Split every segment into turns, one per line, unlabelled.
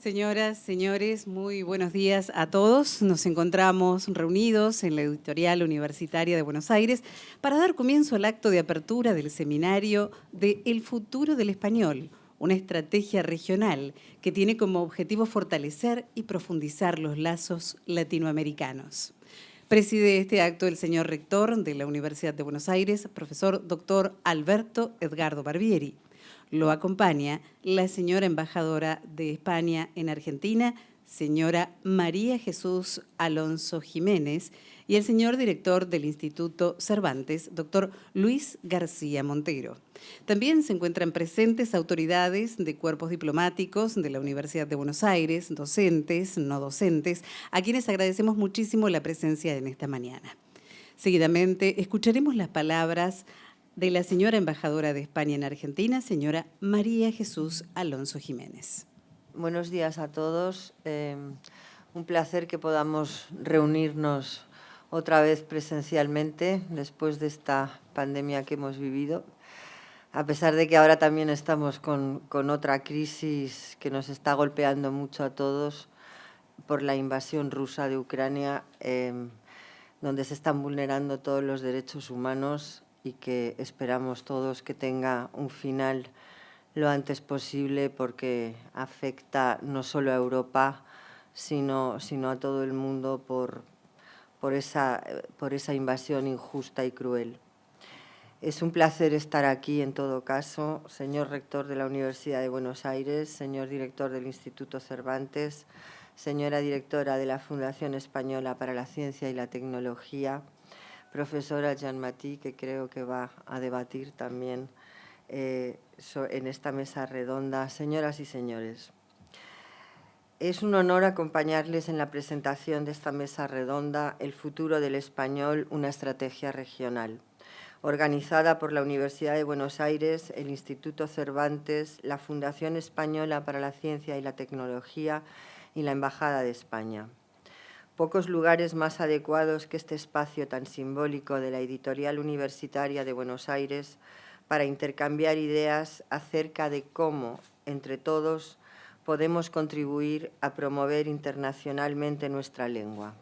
Señoras, señores, muy buenos días a todos. Nos encontramos reunidos en la Editorial Universitaria de Buenos Aires para dar comienzo al acto de apertura del seminario de El futuro del español, una estrategia regional que tiene como objetivo fortalecer y profundizar los lazos latinoamericanos. Preside este acto el señor rector de la Universidad de Buenos Aires, profesor doctor Alberto Edgardo Barbieri. Lo acompaña la señora embajadora de España en Argentina, señora María Jesús Alonso Jiménez, y el señor director del Instituto Cervantes, doctor Luis García Montero. También se encuentran presentes autoridades de cuerpos diplomáticos de la Universidad de Buenos Aires, docentes, no docentes, a quienes agradecemos muchísimo la presencia en esta mañana. Seguidamente escucharemos las palabras de la señora embajadora de España en Argentina, señora María Jesús Alonso Jiménez.
Buenos días a todos. Un placer que podamos reunirnos otra vez presencialmente después de esta pandemia que hemos vivido. A pesar de que ahora también estamos con otra crisis que nos está golpeando mucho a todos por la invasión rusa de Ucrania, donde se están vulnerando todos los derechos humanos y que esperamos todos que tenga un final lo antes posible, porque afecta no solo a Europa, sino a todo el mundo por esa invasión injusta y cruel. Es un placer estar aquí en todo caso, señor rector de la Universidad de Buenos Aires, señor director del Instituto Cervantes, señora directora de la Fundación Española para la Ciencia y la Tecnología, profesora Jean Matí, que creo que va a debatir también en esta mesa redonda. Señoras y señores, es un honor acompañarles en la presentación de esta mesa redonda, El futuro del español, una estrategia regional, organizada por la Universidad de Buenos Aires, el Instituto Cervantes, la Fundación Española para la Ciencia y la Tecnología y la Embajada de España. Pocos lugares más adecuados que este espacio tan simbólico de la Editorial Universitaria de Buenos Aires para intercambiar ideas acerca de cómo, entre todos, podemos contribuir a promover internacionalmente nuestra lengua.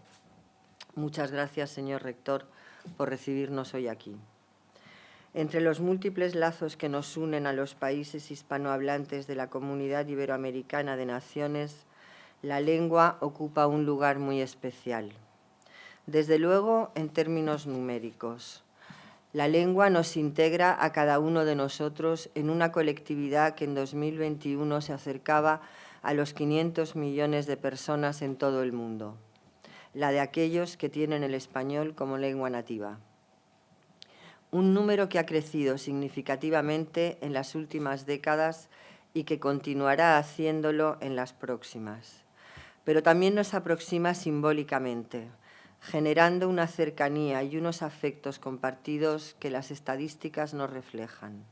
Muchas gracias, señor rector, por recibirnos hoy aquí. Entre los múltiples lazos que nos unen a los países hispanohablantes de la Comunidad Iberoamericana de Naciones, la lengua ocupa un lugar muy especial. Desde luego, en términos numéricos. La lengua nos integra a cada uno de nosotros en una colectividad que en 2021 se acercaba a los 500 millones de personas en todo el mundo, la de aquellos que tienen el español como lengua nativa. Un número que ha crecido significativamente en las últimas décadas y que continuará haciéndolo en las próximas. Pero también nos aproxima simbólicamente, generando una cercanía y unos afectos compartidos que las estadísticas nos reflejan.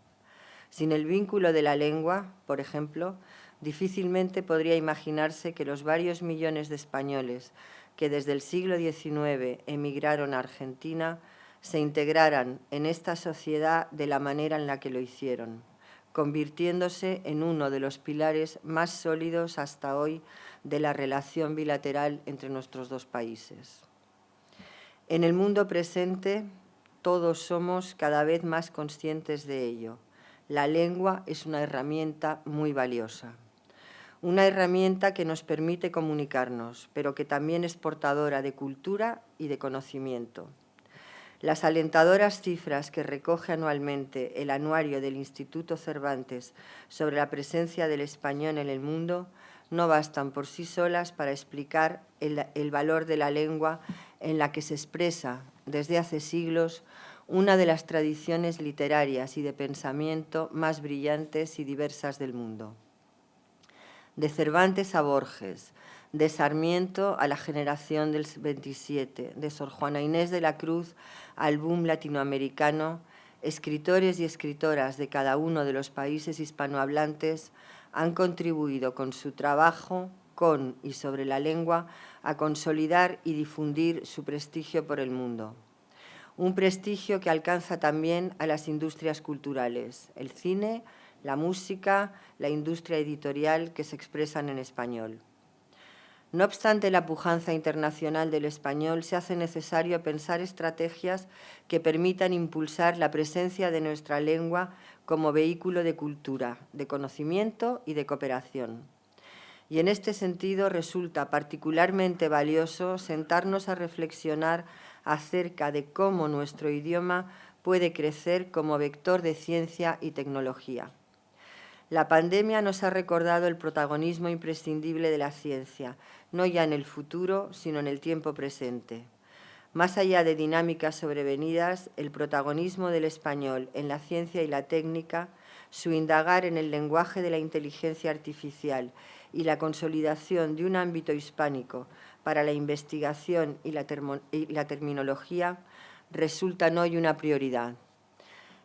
Sin el vínculo de la lengua, por ejemplo, difícilmente podría imaginarse que los varios millones de españoles que desde el siglo XIX emigraron a Argentina se integraran en esta sociedad de la manera en la que lo hicieron, convirtiéndose en uno de los pilares más sólidos hasta hoy de la relación bilateral entre nuestros dos países. En el mundo presente, todos somos cada vez más conscientes de ello. La lengua es una herramienta muy valiosa. Una herramienta que nos permite comunicarnos, pero que también es portadora de cultura y de conocimiento. Las alentadoras cifras que recoge anualmente el anuario del Instituto Cervantes sobre la presencia del español en el mundo no bastan por sí solas para explicar el valor de la lengua en la que se expresa desde hace siglos una de las tradiciones literarias y de pensamiento más brillantes y diversas del mundo. De Cervantes a Borges, de Sarmiento a la generación del 27, de Sor Juana Inés de la Cruz al boom latinoamericano, escritores y escritoras de cada uno de los países hispanohablantes han contribuido con su trabajo con y sobre la lengua a consolidar y difundir su prestigio por el mundo. Un prestigio que alcanza también a las industrias culturales, el cine, la música, la industria editorial que se expresan en español. No obstante la pujanza internacional del español, se hace necesario pensar estrategias que permitan impulsar la presencia de nuestra lengua como vehículo de cultura, de conocimiento y de cooperación. Y en este sentido resulta particularmente valioso sentarnos a reflexionar acerca de cómo nuestro idioma puede crecer como vector de ciencia y tecnología. La pandemia nos ha recordado el protagonismo imprescindible de la ciencia, no ya en el futuro, sino en el tiempo presente. Más allá de dinámicas sobrevenidas, el protagonismo del español en la ciencia y la técnica, su indagar en el lenguaje de la inteligencia artificial y la consolidación de un ámbito hispánico para la investigación y la terminología resultan hoy una prioridad.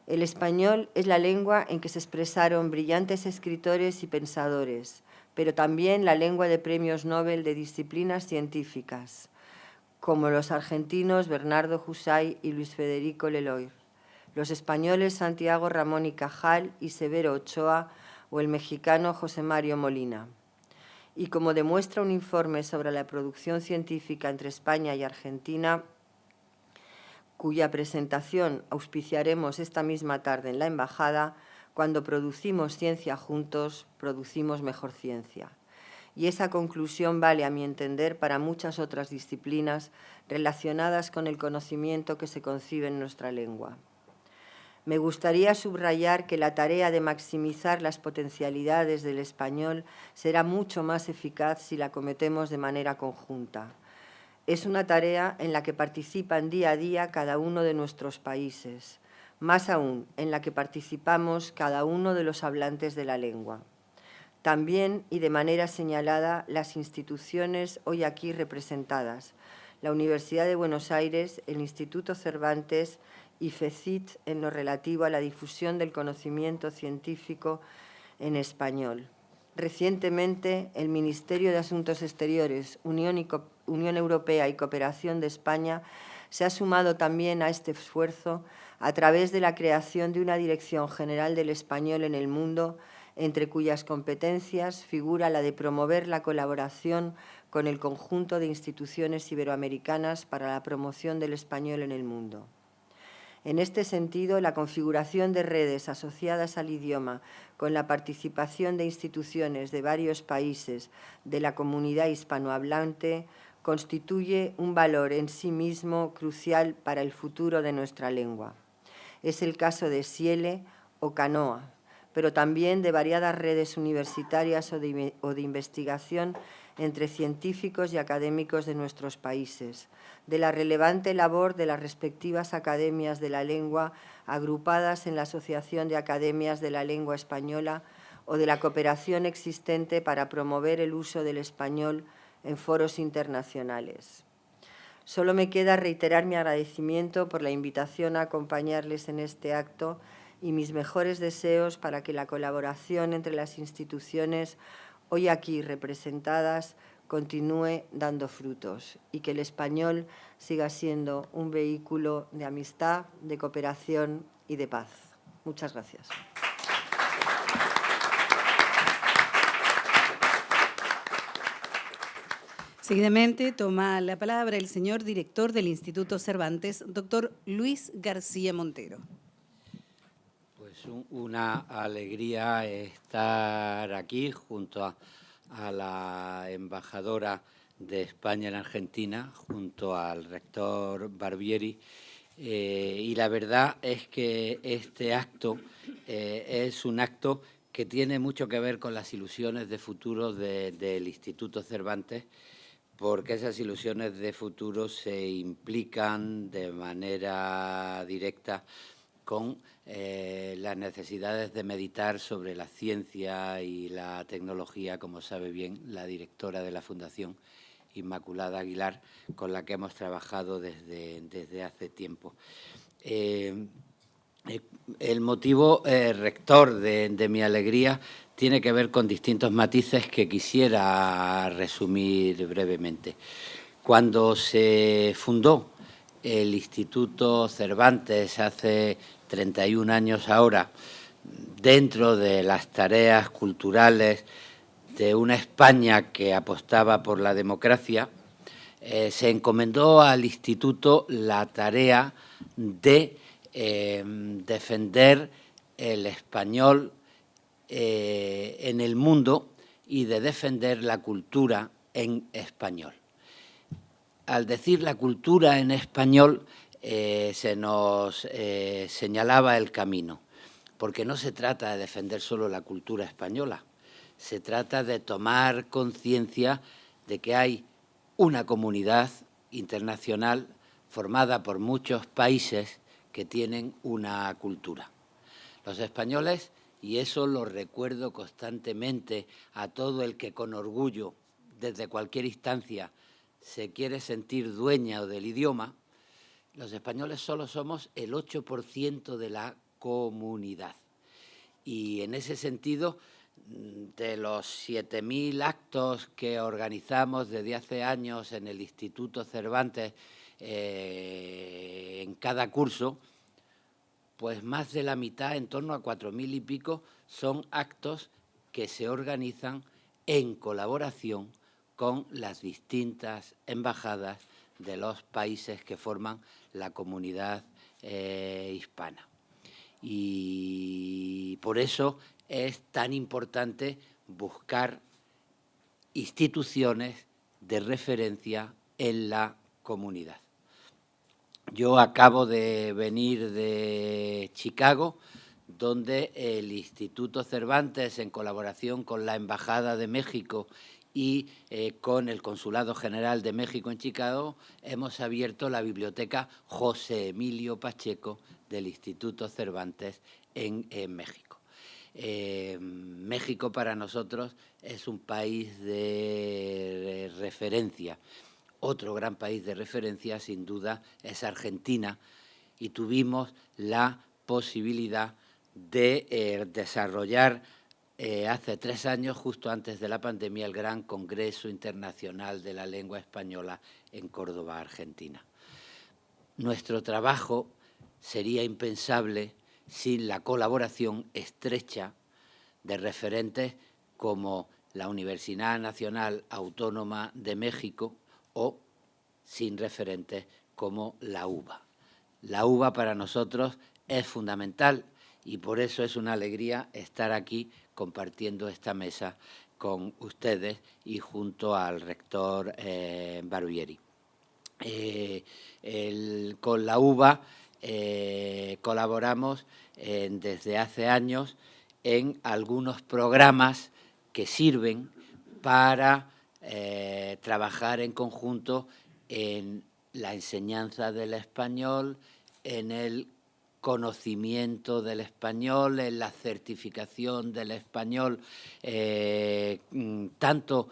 El español es la lengua en que se expresaron brillantes escritores y pensadores, pero también la lengua de premios Nobel de disciplinas científicas, como los argentinos Bernardo Husay y Luis Federico Leloir, los españoles Santiago Ramón y Cajal y Severo Ochoa o el mexicano José Mario Molina. Y como demuestra un informe sobre la producción científica entre España y Argentina, cuya presentación auspiciaremos esta misma tarde en la Embajada, cuando producimos ciencia juntos, producimos mejor ciencia. Y esa conclusión vale, a mi entender, para muchas otras disciplinas relacionadas con el conocimiento que se concibe en nuestra lengua. Me gustaría subrayar que la tarea de maximizar las potencialidades del español será mucho más eficaz si la cometemos de manera conjunta. Es una tarea en la que participan día a día cada uno de nuestros países, más aún en la que participamos cada uno de los hablantes de la lengua. También, y de manera señalada, las instituciones hoy aquí representadas, la Universidad de Buenos Aires, el Instituto Cervantes y FECIT en lo relativo a la difusión del conocimiento científico en español. Recientemente, el Ministerio de Asuntos Exteriores, Unión Europea y Cooperación de España se ha sumado también a este esfuerzo a través de la creación de una Dirección General del Español en el Mundo, entre cuyas competencias figura la de promover la colaboración con el conjunto de instituciones iberoamericanas para la promoción del español en el mundo. En este sentido, la configuración de redes asociadas al idioma con la participación de instituciones de varios países de la comunidad hispanohablante constituye un valor en sí mismo crucial para el futuro de nuestra lengua. Es el caso de SIELE o CANOA, pero también de variadas redes universitarias o de investigación entre científicos y académicos de nuestros países, de la relevante labor de las respectivas academias de la lengua agrupadas en la Asociación de Academias de la Lengua Española o de la cooperación existente para promover el uso del español en foros internacionales. Solo me queda reiterar mi agradecimiento por la invitación a acompañarles en este acto y mis mejores deseos para que la colaboración entre las instituciones hoy aquí representadas continúe dando frutos y que el español siga siendo un vehículo de amistad, de cooperación y de paz. Muchas gracias.
Seguidamente toma la palabra el señor director del Instituto Cervantes, doctor Luis García Montero.
Pues una alegría estar aquí junto a la embajadora de España en Argentina, junto al rector Barbieri, y la verdad es que este acto es un acto que tiene mucho que ver con las ilusiones de futuro del Instituto Cervantes, porque esas ilusiones de futuro se implican de manera directa con las necesidades de meditar sobre la ciencia y la tecnología, como sabe bien la directora de la Fundación, Inmaculada Aguilar, con la que hemos trabajado desde hace tiempo. El motivo rector de mi alegría tiene que ver con distintos matices que quisiera resumir brevemente. Cuando se fundó el Instituto Cervantes hace 31 años ahora, dentro de las tareas culturales de una España que apostaba por la democracia, se encomendó al Instituto la tarea de defender el español en el mundo y de defender la cultura en español. Al decir la cultura en español, se nos señalaba el camino, porque no se trata de defender solo la cultura española, se trata de tomar conciencia de que hay una comunidad internacional formada por muchos países que tienen una cultura. Los españoles, y eso lo recuerdo constantemente a todo el que con orgullo, desde cualquier instancia, se quiere sentir dueño del idioma, los españoles solo somos el 8% de la comunidad. Y en ese sentido, de los 7.000 actos que organizamos desde hace años en el Instituto Cervantes en cada curso, pues más de la mitad, en torno a 4.000 y pico, son actos que se organizan en colaboración con las distintas embajadas de los países que forman la comunidad hispana. Y por eso es tan importante buscar instituciones de referencia en la comunidad. Yo acabo de venir de Chicago, donde el Instituto Cervantes, en colaboración con la Embajada de México y con el Consulado General de México en Chicago, hemos abierto la biblioteca José Emilio Pacheco del Instituto Cervantes en México. México para nosotros es un país de referencia. Otro gran país de referencia, sin duda, es Argentina, y tuvimos la posibilidad de desarrollar hace 3 años, justo antes de la pandemia, el gran Congreso Internacional de la Lengua Española en Córdoba, Argentina. Nuestro trabajo sería impensable sin la colaboración estrecha de referentes como la Universidad Nacional Autónoma de México o sin referentes como la UBA. La UBA para nosotros es fundamental y por eso es una alegría estar aquí compartiendo esta mesa con ustedes y junto al rector Barbieri. Con la UBA colaboramos desde hace años en algunos programas que sirven para trabajar en conjunto en la enseñanza del español, en el conocimiento del español, en la certificación del español, tanto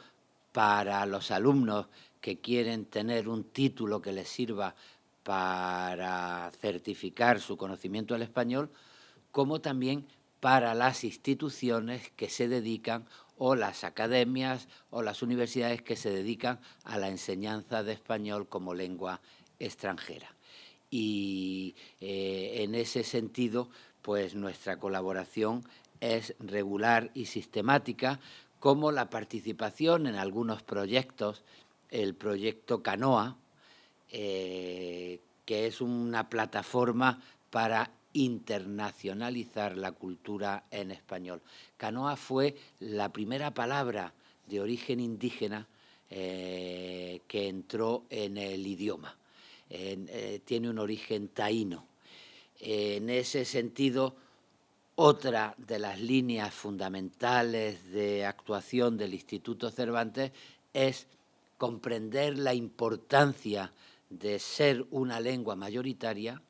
para los alumnos que quieren tener un título que les sirva para certificar su conocimiento del español, como también para las instituciones que se dedican, o las academias o las universidades que se dedican a la enseñanza de español como lengua extranjera. Y en ese sentido, pues nuestra colaboración es regular y sistemática, como la participación en algunos proyectos, el proyecto Canoa, que es una plataforma para internacionalizar la cultura en español. Canoa fue la primera palabra de origen indígena que entró en el idioma. Tiene un origen taíno. En ese sentido, otra de las líneas fundamentales de actuación del Instituto Cervantes es comprender la importancia de ser una lengua mayoritaria,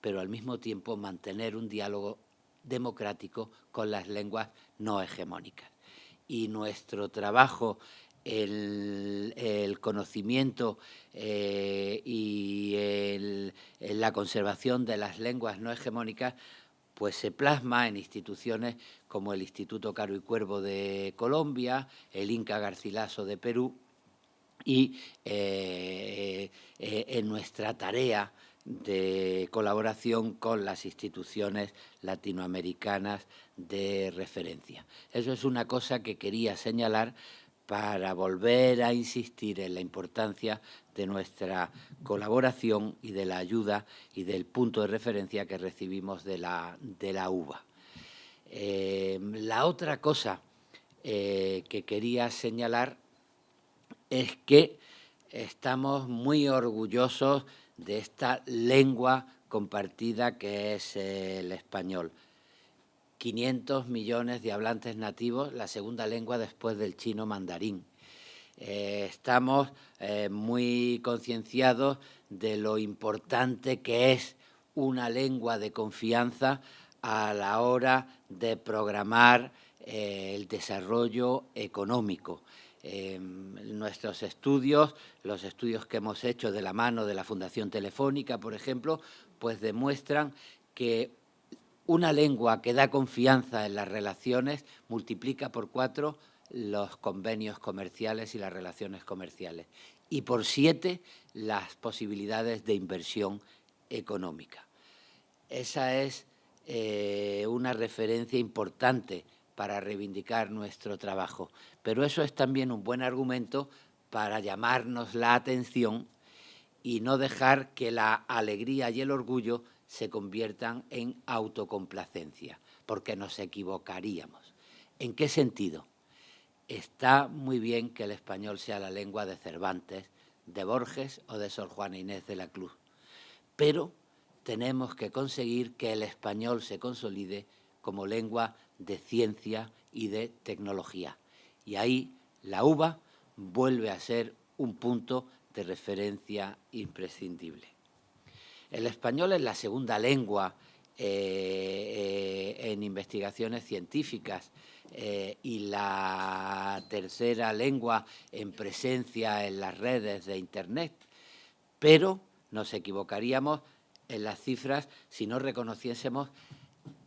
pero al mismo tiempo mantener un diálogo democrático con las lenguas no hegemónicas. Y nuestro trabajo, el conocimiento y la conservación de las lenguas no hegemónicas, pues se plasma en instituciones como el Instituto Caro y Cuervo de Colombia, el Inca Garcilaso de Perú, y en nuestra tarea de colaboración con las instituciones latinoamericanas de referencia. Eso es una cosa que quería señalar para volver a insistir en la importancia de nuestra colaboración y de la ayuda y del punto de referencia que recibimos de la UBA. La otra cosa que quería señalar es que estamos muy orgullosos de esta lengua compartida que es el español. 500 millones de hablantes nativos, la segunda lengua después del chino mandarín. Estamos muy concienciados de lo importante que es una lengua de confianza a la hora de programar el desarrollo económico. Nuestros estudios, los estudios que hemos hecho de la mano de la Fundación Telefónica, por ejemplo, pues demuestran que una lengua que da confianza en las relaciones multiplica por 4 los convenios comerciales y las relaciones comerciales y por 7 las posibilidades de inversión económica. Esa es una referencia importante para reivindicar nuestro trabajo, pero eso es también un buen argumento para llamarnos la atención y no dejar que la alegría y el orgullo se conviertan en autocomplacencia, porque nos equivocaríamos. ¿En qué sentido? Está muy bien que el español sea la lengua de Cervantes, de Borges o de Sor Juana Inés de la Cruz, pero tenemos que conseguir que el español se consolide como lengua de ciencia y de tecnología. Y ahí la UBA vuelve a ser un punto de referencia imprescindible. El español es la segunda lengua en investigaciones científicas y la tercera lengua en presencia en las redes de Internet, pero nos equivocaríamos en las cifras si no reconociésemos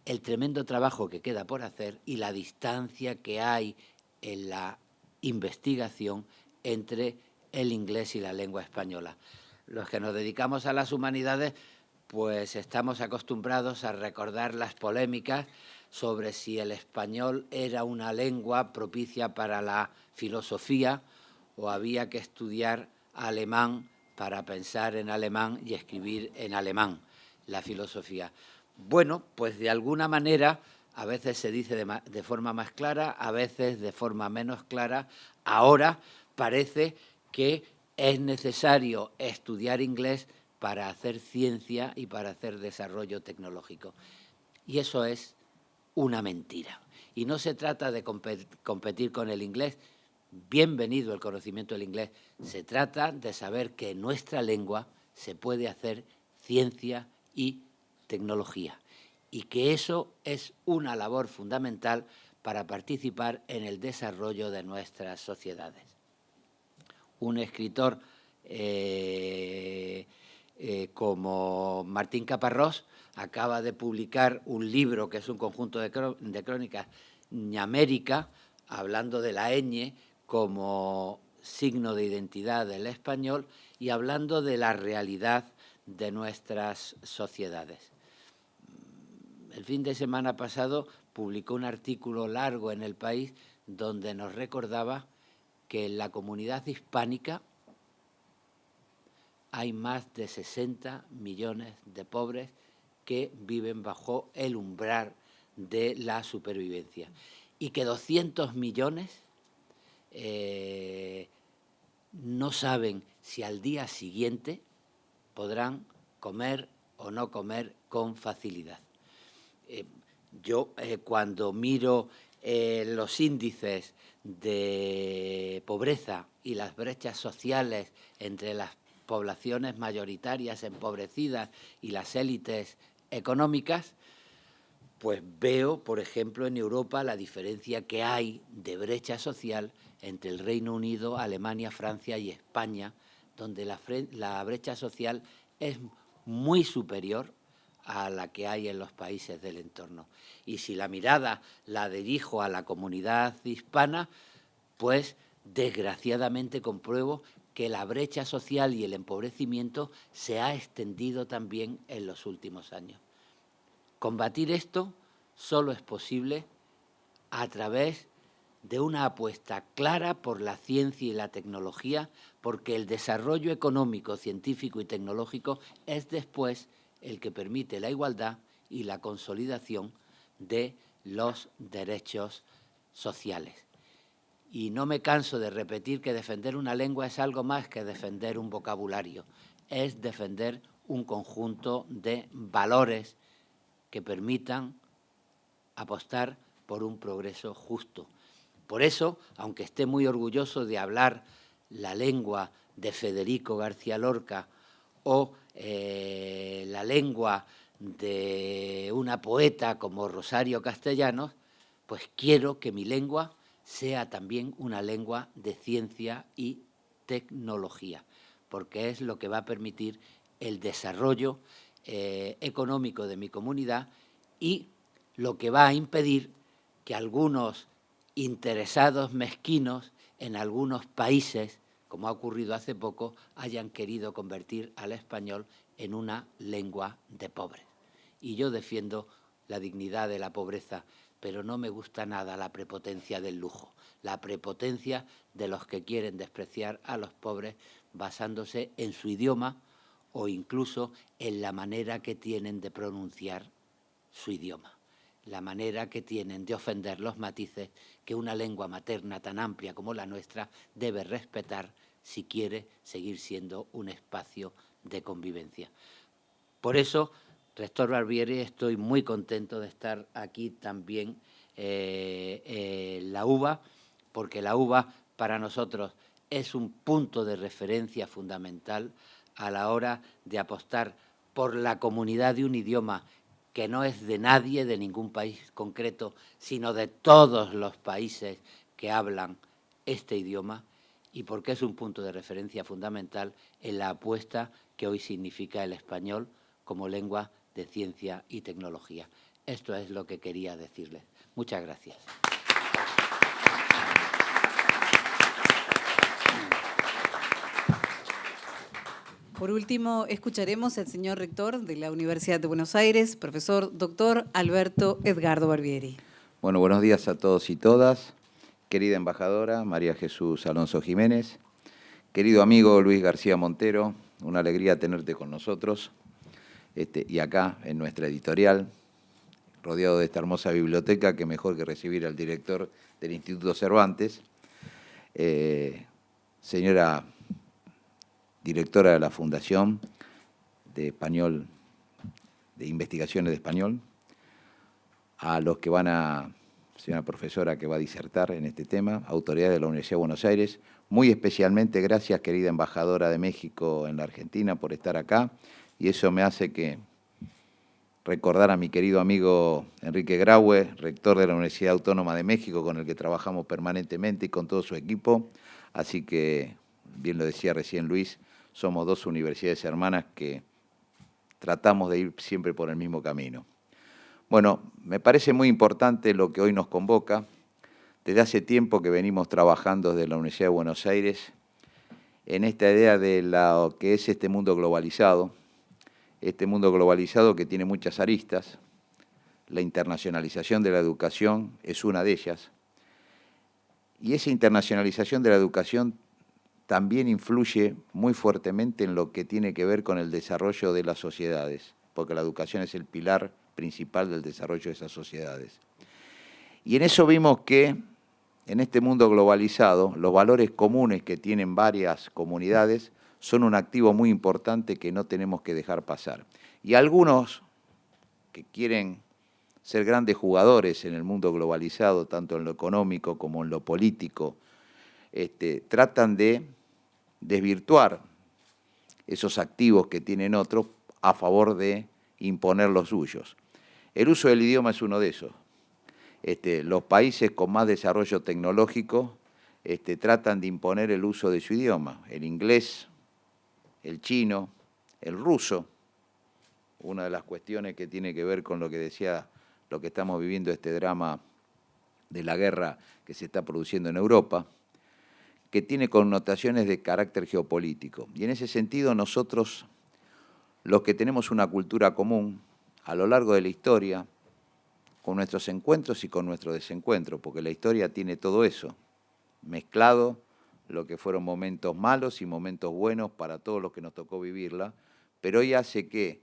el tremendo trabajo que queda por hacer y la distancia que hay en la investigación entre el inglés y la lengua española. Los que nos dedicamos a las humanidades, pues estamos acostumbrados a recordar las polémicas sobre si el español era una lengua propicia para la filosofía o había que estudiar alemán para pensar en alemán y escribir en alemán la filosofía. Bueno, pues de alguna manera, a veces se dice de forma más clara, a veces de forma menos clara. Ahora parece que es necesario estudiar inglés para hacer ciencia y para hacer desarrollo tecnológico. Y eso es una mentira. Y no se trata de competir con el inglés. Bienvenido el conocimiento del inglés. Se trata de saber que en nuestra lengua se puede hacer ciencia y tecnología y que eso es una labor fundamental para participar en el desarrollo de nuestras sociedades. Un escritor como Martín Caparrós acaba de publicar un libro que es un conjunto de crónicas, Ñamérica, hablando de la ñ como signo de identidad del español y hablando de la realidad de nuestras sociedades. El fin de semana pasado publicó un artículo largo en El País donde nos recordaba que en la comunidad hispánica hay más de 60 millones de pobres que viven bajo el umbral de la supervivencia y que 200 millones no saben si al día siguiente podrán comer o no comer con facilidad. Yo cuando miro los índices de pobreza y las brechas sociales entre las poblaciones mayoritarias empobrecidas y las élites económicas, pues veo, por ejemplo, en Europa la diferencia que hay de brecha social entre el Reino Unido, Alemania, Francia y España, donde la brecha social es muy superior a la que hay en los países del entorno. Y si la mirada la dirijo a la comunidad hispana, pues desgraciadamente compruebo que la brecha social y el empobrecimiento se ha extendido también en los últimos años. Combatir esto solo es posible a través de una apuesta clara por la ciencia y la tecnología, porque el desarrollo económico, científico y tecnológico es después el que permite la igualdad y la consolidación de los derechos sociales. Y no me canso de repetir que defender una lengua es algo más que defender un vocabulario, es defender un conjunto de valores que permitan apostar por un progreso justo. Por eso, aunque esté muy orgulloso de hablar la lengua de Federico García Lorca o la lengua de una poeta como Rosario Castellanos, pues quiero que mi lengua sea también una lengua de ciencia y tecnología, porque es lo que va a permitir el desarrollo económico de mi comunidad y lo que va a impedir que algunos interesados mezquinos en algunos países, como ha ocurrido hace poco, hayan querido convertir al español en una lengua de pobres. Y yo defiendo la dignidad de la pobreza, pero no me gusta nada la prepotencia del lujo, la prepotencia de los que quieren despreciar a los pobres basándose en su idioma o incluso en la manera que tienen de pronunciar su idioma, la manera que tienen de ofender los matices que una lengua materna tan amplia como la nuestra debe respetar si quiere seguir siendo un espacio de convivencia. Por eso, Rector Barbieri, estoy muy contento de estar aquí también en la UBA, porque la UBA para nosotros es un punto de referencia fundamental a la hora de apostar por la comunidad de un idioma que no es de nadie, de ningún país concreto, sino de todos los países que hablan este idioma, y porque es un punto de referencia fundamental en la apuesta que hoy significa el español como lengua de ciencia y tecnología. Esto es lo que quería decirles. Muchas gracias.
Por último, escucharemos al señor rector de la Universidad de Buenos Aires, profesor doctor Alberto Edgardo Barbieri.
Bueno, buenos días a todos y todas. Querida embajadora María Jesús Alonso Jiménez, querido amigo Luis García Montero, una alegría tenerte con nosotros y acá en nuestra editorial, rodeado de esta hermosa biblioteca, que mejor que recibir al director del Instituto Cervantes, señora directora de la Fundación de Español, de Investigaciones de Español, a los que van a, señora profesora que va a disertar en este tema, autoridades de la Universidad de Buenos Aires, muy especialmente gracias, querida embajadora de México en la Argentina, por estar acá, y eso me hace que recordar a mi querido amigo Enrique Graue, rector de la Universidad Autónoma de México, con el que trabajamos permanentemente y con todo su equipo, así que, bien lo decía recién Luis, somos dos universidades hermanas que tratamos de ir siempre por el mismo camino. Bueno, me parece muy importante lo que hoy nos convoca. Desde hace tiempo que venimos trabajando desde la Universidad de Buenos Aires en esta idea de lo que es este mundo globalizado que tiene muchas aristas. La internacionalización de la educación es una de ellas. Y esa internacionalización de la educación también influye muy fuertemente en lo que tiene que ver con el desarrollo de las sociedades, porque la educación es el pilar principal del desarrollo de esas sociedades. Y en eso vimos que en este mundo globalizado los valores comunes que tienen varias comunidades son un activo muy importante que no tenemos que dejar pasar. Y algunos que quieren ser grandes jugadores en el mundo globalizado, tanto en lo económico como en lo político, tratan de desvirtuar esos activos que tienen otros a favor de imponer los suyos. El uso del idioma es uno de esos. Los países con más desarrollo tecnológico tratan de imponer el uso de su idioma, el inglés, el chino, el ruso. Una de las cuestiones que tiene que ver con lo que decía, lo que estamos viviendo, este drama de la guerra que se está produciendo en Europa, que tiene connotaciones de carácter geopolítico. Y en ese sentido nosotros, los que tenemos una cultura común, a lo largo de la historia, con nuestros encuentros y con nuestro desencuentro, porque la historia tiene todo eso, mezclado, lo que fueron momentos malos y momentos buenos para todos los que nos tocó vivirla, pero hoy hace que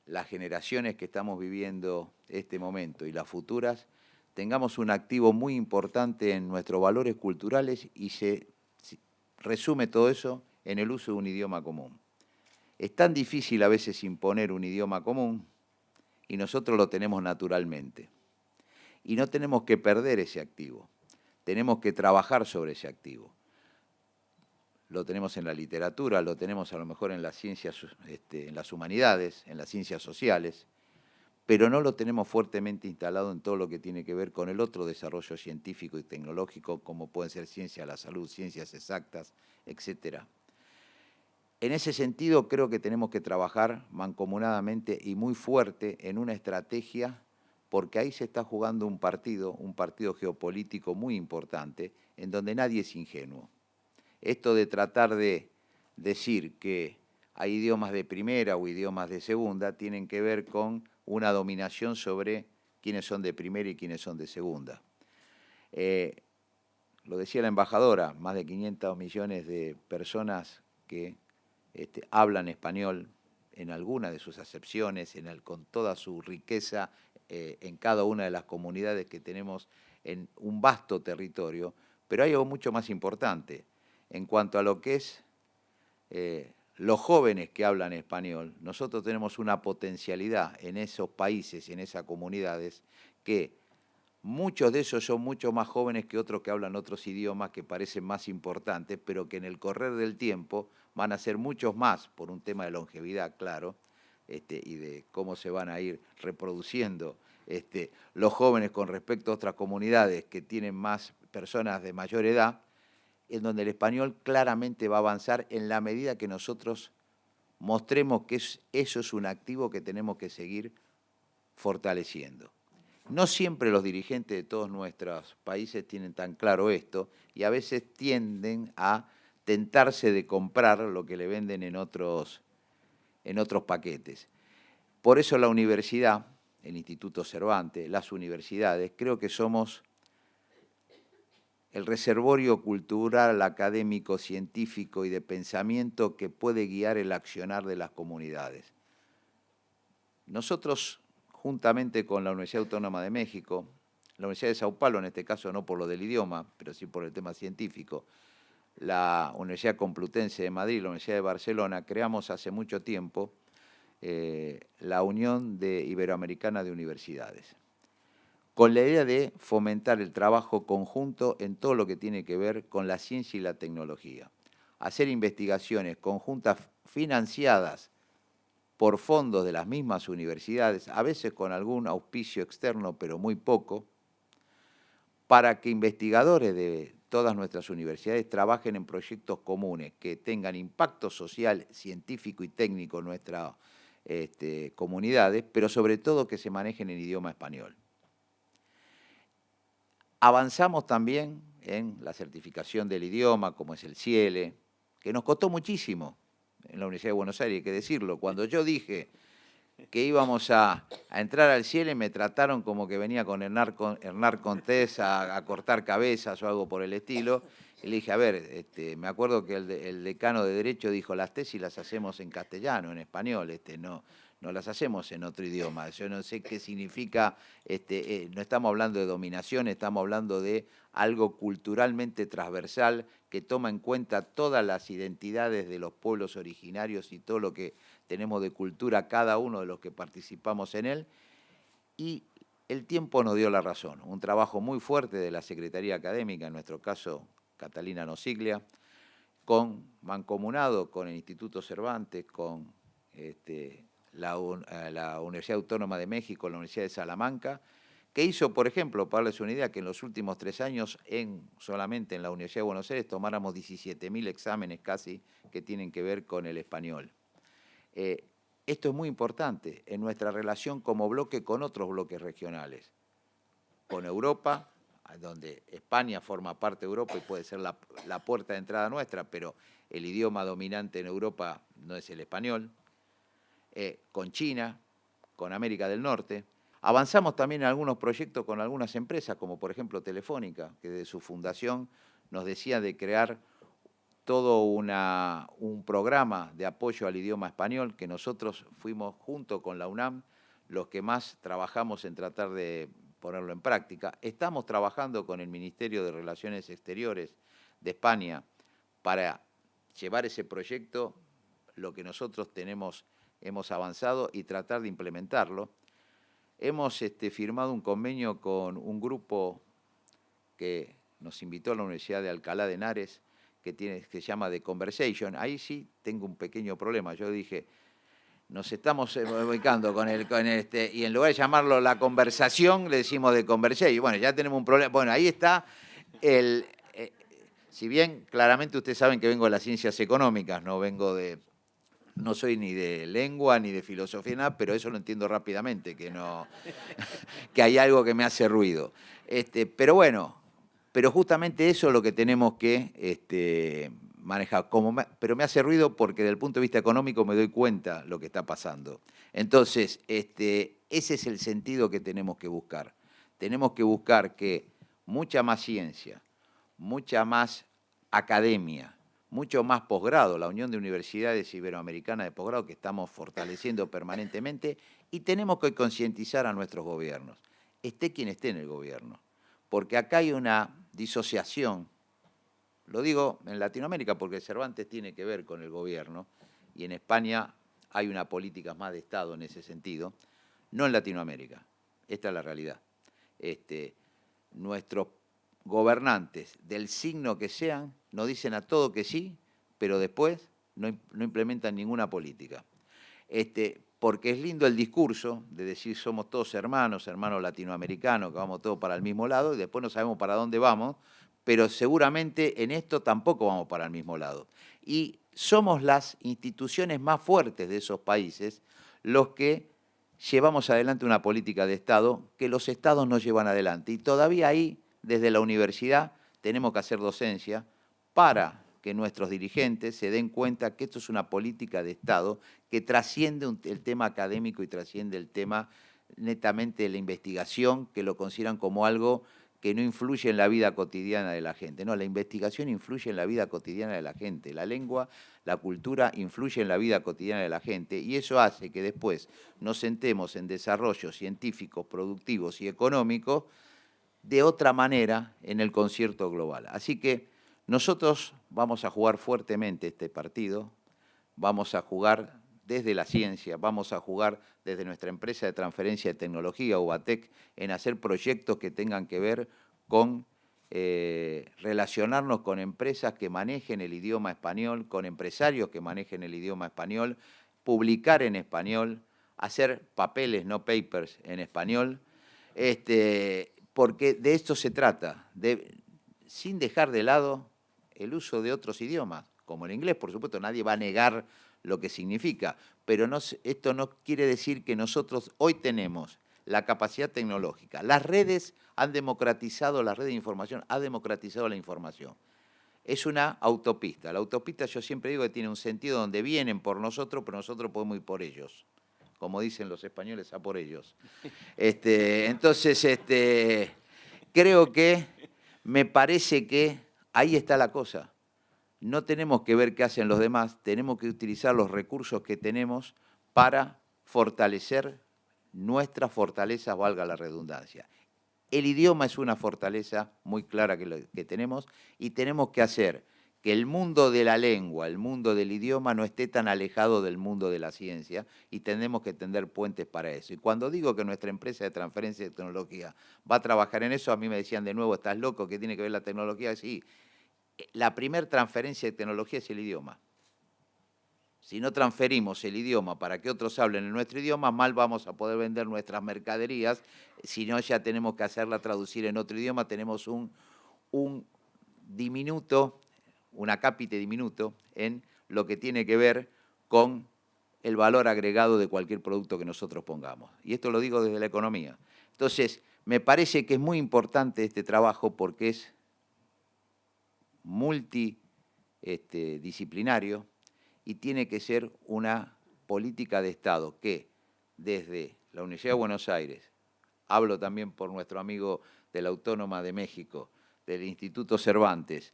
las generaciones que estamos viviendo este momento y las futuras tengamos un activo muy importante en nuestros valores culturales y se resume todo eso en el uso de un idioma común. Es tan difícil a veces imponer un idioma común y nosotros lo tenemos naturalmente. Y no tenemos que perder ese activo, tenemos que trabajar sobre ese activo. Lo tenemos en la literatura, lo tenemos a lo mejor en las ciencias, en las humanidades, en las ciencias sociales, pero no lo tenemos fuertemente instalado en todo lo que tiene que ver con el otro desarrollo científico y tecnológico, como pueden ser ciencias de la salud, ciencias exactas, etc. En ese sentido, creo que tenemos que trabajar mancomunadamente y muy fuerte en una estrategia, porque ahí se está jugando un partido geopolítico muy importante, en donde nadie es ingenuo. Esto de tratar de decir que hay idiomas de primera o idiomas de segunda tienen que ver con una dominación sobre quiénes son de primera y quiénes son de segunda. Lo decía la embajadora, más de 500 millones de personas que hablan español en alguna de sus acepciones, con toda su riqueza en cada una de las comunidades que tenemos en un vasto territorio, pero hay algo mucho más importante. En cuanto a lo que es los jóvenes que hablan español, nosotros tenemos una potencialidad en esos países, en esas comunidades, que muchos de esos son mucho más jóvenes que otros que hablan otros idiomas que parecen más importantes, pero que en el correr del tiempo van a ser muchos más, por un tema de longevidad, claro, y de cómo se van a ir reproduciendo los jóvenes con respecto a otras comunidades que tienen más personas de mayor edad, en donde el español claramente va a avanzar en la medida que nosotros mostremos que eso es un activo que tenemos que seguir fortaleciendo. No siempre los dirigentes de todos nuestros países tienen tan claro esto y a veces tienden a tentarse de comprar lo que le venden en otros paquetes. Por eso la universidad, el Instituto Cervantes, las universidades, creo que somos el reservorio cultural, académico, científico y de pensamiento que puede guiar el accionar de las comunidades. Nosotros, juntamente con la Universidad Autónoma de México, la Universidad de Sao Paulo, en este caso no por lo del idioma, pero sí por el tema científico, la Universidad Complutense de Madrid, la Universidad de Barcelona, creamos hace mucho tiempo la Unión Iberoamericana de Universidades, con la idea de fomentar el trabajo conjunto en todo lo que tiene que ver con la ciencia y la tecnología. Hacer investigaciones conjuntas financiadas por fondos de las mismas universidades, a veces con algún auspicio externo, pero muy poco, para que investigadores de todas nuestras universidades trabajen en proyectos comunes que tengan impacto social, científico y técnico en nuestras comunidades, pero sobre todo que se manejen en idioma español. Avanzamos también en la certificación del idioma, como es el CIELE, que nos costó muchísimo en la Universidad de Buenos Aires, hay que decirlo. Cuando yo dije que íbamos a entrar al CIELE, me trataron como que venía con Hernán Cortés a cortar cabezas o algo por el estilo. Y le dije, a ver, me acuerdo que el decano de Derecho dijo, las tesis las hacemos en castellano, en español, no las hacemos en otro idioma. Yo no sé qué significa, no estamos hablando de dominación, estamos hablando de algo culturalmente transversal que toma en cuenta todas las identidades de los pueblos originarios y todo lo que tenemos de cultura cada uno de los que participamos en él. Y el tiempo nos dio la razón. Un trabajo muy fuerte de la Secretaría Académica, en nuestro caso Catalina Nosiglia, mancomunado con el Instituto Cervantes, con la Universidad Autónoma de México, la Universidad de Salamanca, que hizo, por ejemplo, para darles una idea, que en los últimos 3 años, solamente en la Universidad de Buenos Aires, tomáramos 17.000 exámenes casi que tienen que ver con el español. Esto es muy importante en nuestra relación como bloque con otros bloques regionales, con Europa, donde España forma parte de Europa y puede ser la puerta de entrada nuestra, pero el idioma dominante en Europa no es el español, con China, con América del Norte. Avanzamos también en algunos proyectos con algunas empresas, como por ejemplo Telefónica, que desde su fundación nos decía de crear todo un programa de apoyo al idioma español, que nosotros fuimos junto con la UNAM los que más trabajamos en tratar de ponerlo en práctica. Estamos trabajando con el Ministerio de Relaciones Exteriores de España para llevar ese proyecto, lo que nosotros hemos avanzado, y tratar de implementarlo. Hemos firmado un convenio con un grupo que nos invitó a la Universidad de Alcalá de Henares, que se llama The Conversation. Ahí sí tengo un pequeño problema. Yo dije, nos estamos ubicando y en lugar de llamarlo La Conversación, le decimos The Conversation. Bueno, ya tenemos un problema. Bueno, ahí está si bien claramente ustedes saben que vengo de las ciencias económicas, no soy ni de lengua ni de filosofía, nada, pero eso lo entiendo rápidamente, que hay algo que me hace ruido. Pero bueno, pero justamente eso es lo que tenemos que manejar. Pero me hace ruido porque desde el punto de vista económico me doy cuenta lo que está pasando. Entonces, ese es el sentido que tenemos que buscar. Tenemos que buscar que mucha más ciencia, mucha más academia, mucho más posgrado, la Unión de Universidades Iberoamericanas de Posgrado, que estamos fortaleciendo permanentemente, y tenemos que concientizar a nuestros gobiernos, esté quien esté en el gobierno, porque acá hay una disociación. Lo digo en Latinoamérica porque Cervantes tiene que ver con el gobierno, y en España hay una política más de Estado en ese sentido, no en Latinoamérica. Esta es la realidad. Nuestros gobernantes, del signo que sean, nos dicen a todo que sí, pero después no implementan ninguna política. Porque es lindo el discurso de decir somos todos hermanos latinoamericanos, que vamos todos para el mismo lado, y después no sabemos para dónde vamos, pero seguramente en esto tampoco vamos para el mismo lado. Y somos las instituciones más fuertes de esos países los que llevamos adelante una política de Estado que los Estados no llevan adelante. Y todavía ahí, desde la universidad, tenemos que hacer docencia para que nuestros dirigentes se den cuenta que esto es una política de Estado que trasciende el tema académico y trasciende el tema netamente de la investigación, que lo consideran como algo que no influye en la vida cotidiana de la gente. No, la investigación influye en la vida cotidiana de la gente. La lengua, la cultura influye en la vida cotidiana de la gente, y eso hace que después nos sentemos en desarrollos científicos, productivos y económicos de otra manera en el concierto global. Así que nosotros vamos a jugar fuertemente este partido, vamos a jugar desde la ciencia, vamos a jugar desde nuestra empresa de transferencia de tecnología, UBATEC, en hacer proyectos que tengan que ver con relacionarnos con empresas que manejen el idioma español, con empresarios que manejen el idioma español, publicar en español, hacer papeles, no papers, en español, porque de esto se trata, sin dejar de lado el uso de otros idiomas, como el inglés, por supuesto, nadie va a negar lo que significa, pero esto no quiere decir que nosotros hoy tenemos la capacidad tecnológica. Las redes han democratizado, la red de información ha democratizado la información. Es una autopista. La autopista, yo siempre digo que tiene un sentido donde vienen por nosotros, pero nosotros podemos ir por ellos. Como dicen los españoles, a por ellos. Entonces, creo que me parece que ahí está la cosa. No tenemos que ver qué hacen los demás, tenemos que utilizar los recursos que tenemos para fortalecer nuestras fortalezas, valga la redundancia. El idioma es una fortaleza muy clara que tenemos, y tenemos que hacer que el mundo de la lengua, el mundo del idioma no esté tan alejado del mundo de la ciencia, y tenemos que tender puentes para eso. Y cuando digo que nuestra empresa de transferencia de tecnología va a trabajar en eso, a mí me decían de nuevo, ¿estás loco? ¿Qué tiene que ver la tecnología? Sí, la primera transferencia de tecnología es el idioma. Si no transferimos el idioma para que otros hablen en nuestro idioma, mal vamos a poder vender nuestras mercaderías. Si no, ya tenemos que hacerla traducir en otro idioma. Tenemos un acápite diminuto en lo que tiene que ver con el valor agregado de cualquier producto que nosotros pongamos. Y esto lo digo desde la economía. Entonces, Me parece que es muy importante este trabajo porque es multidisciplinario y tiene que ser una política de Estado que desde la Universidad de Buenos Aires, hablo también por nuestro amigo de la Autónoma de México, del Instituto Cervantes,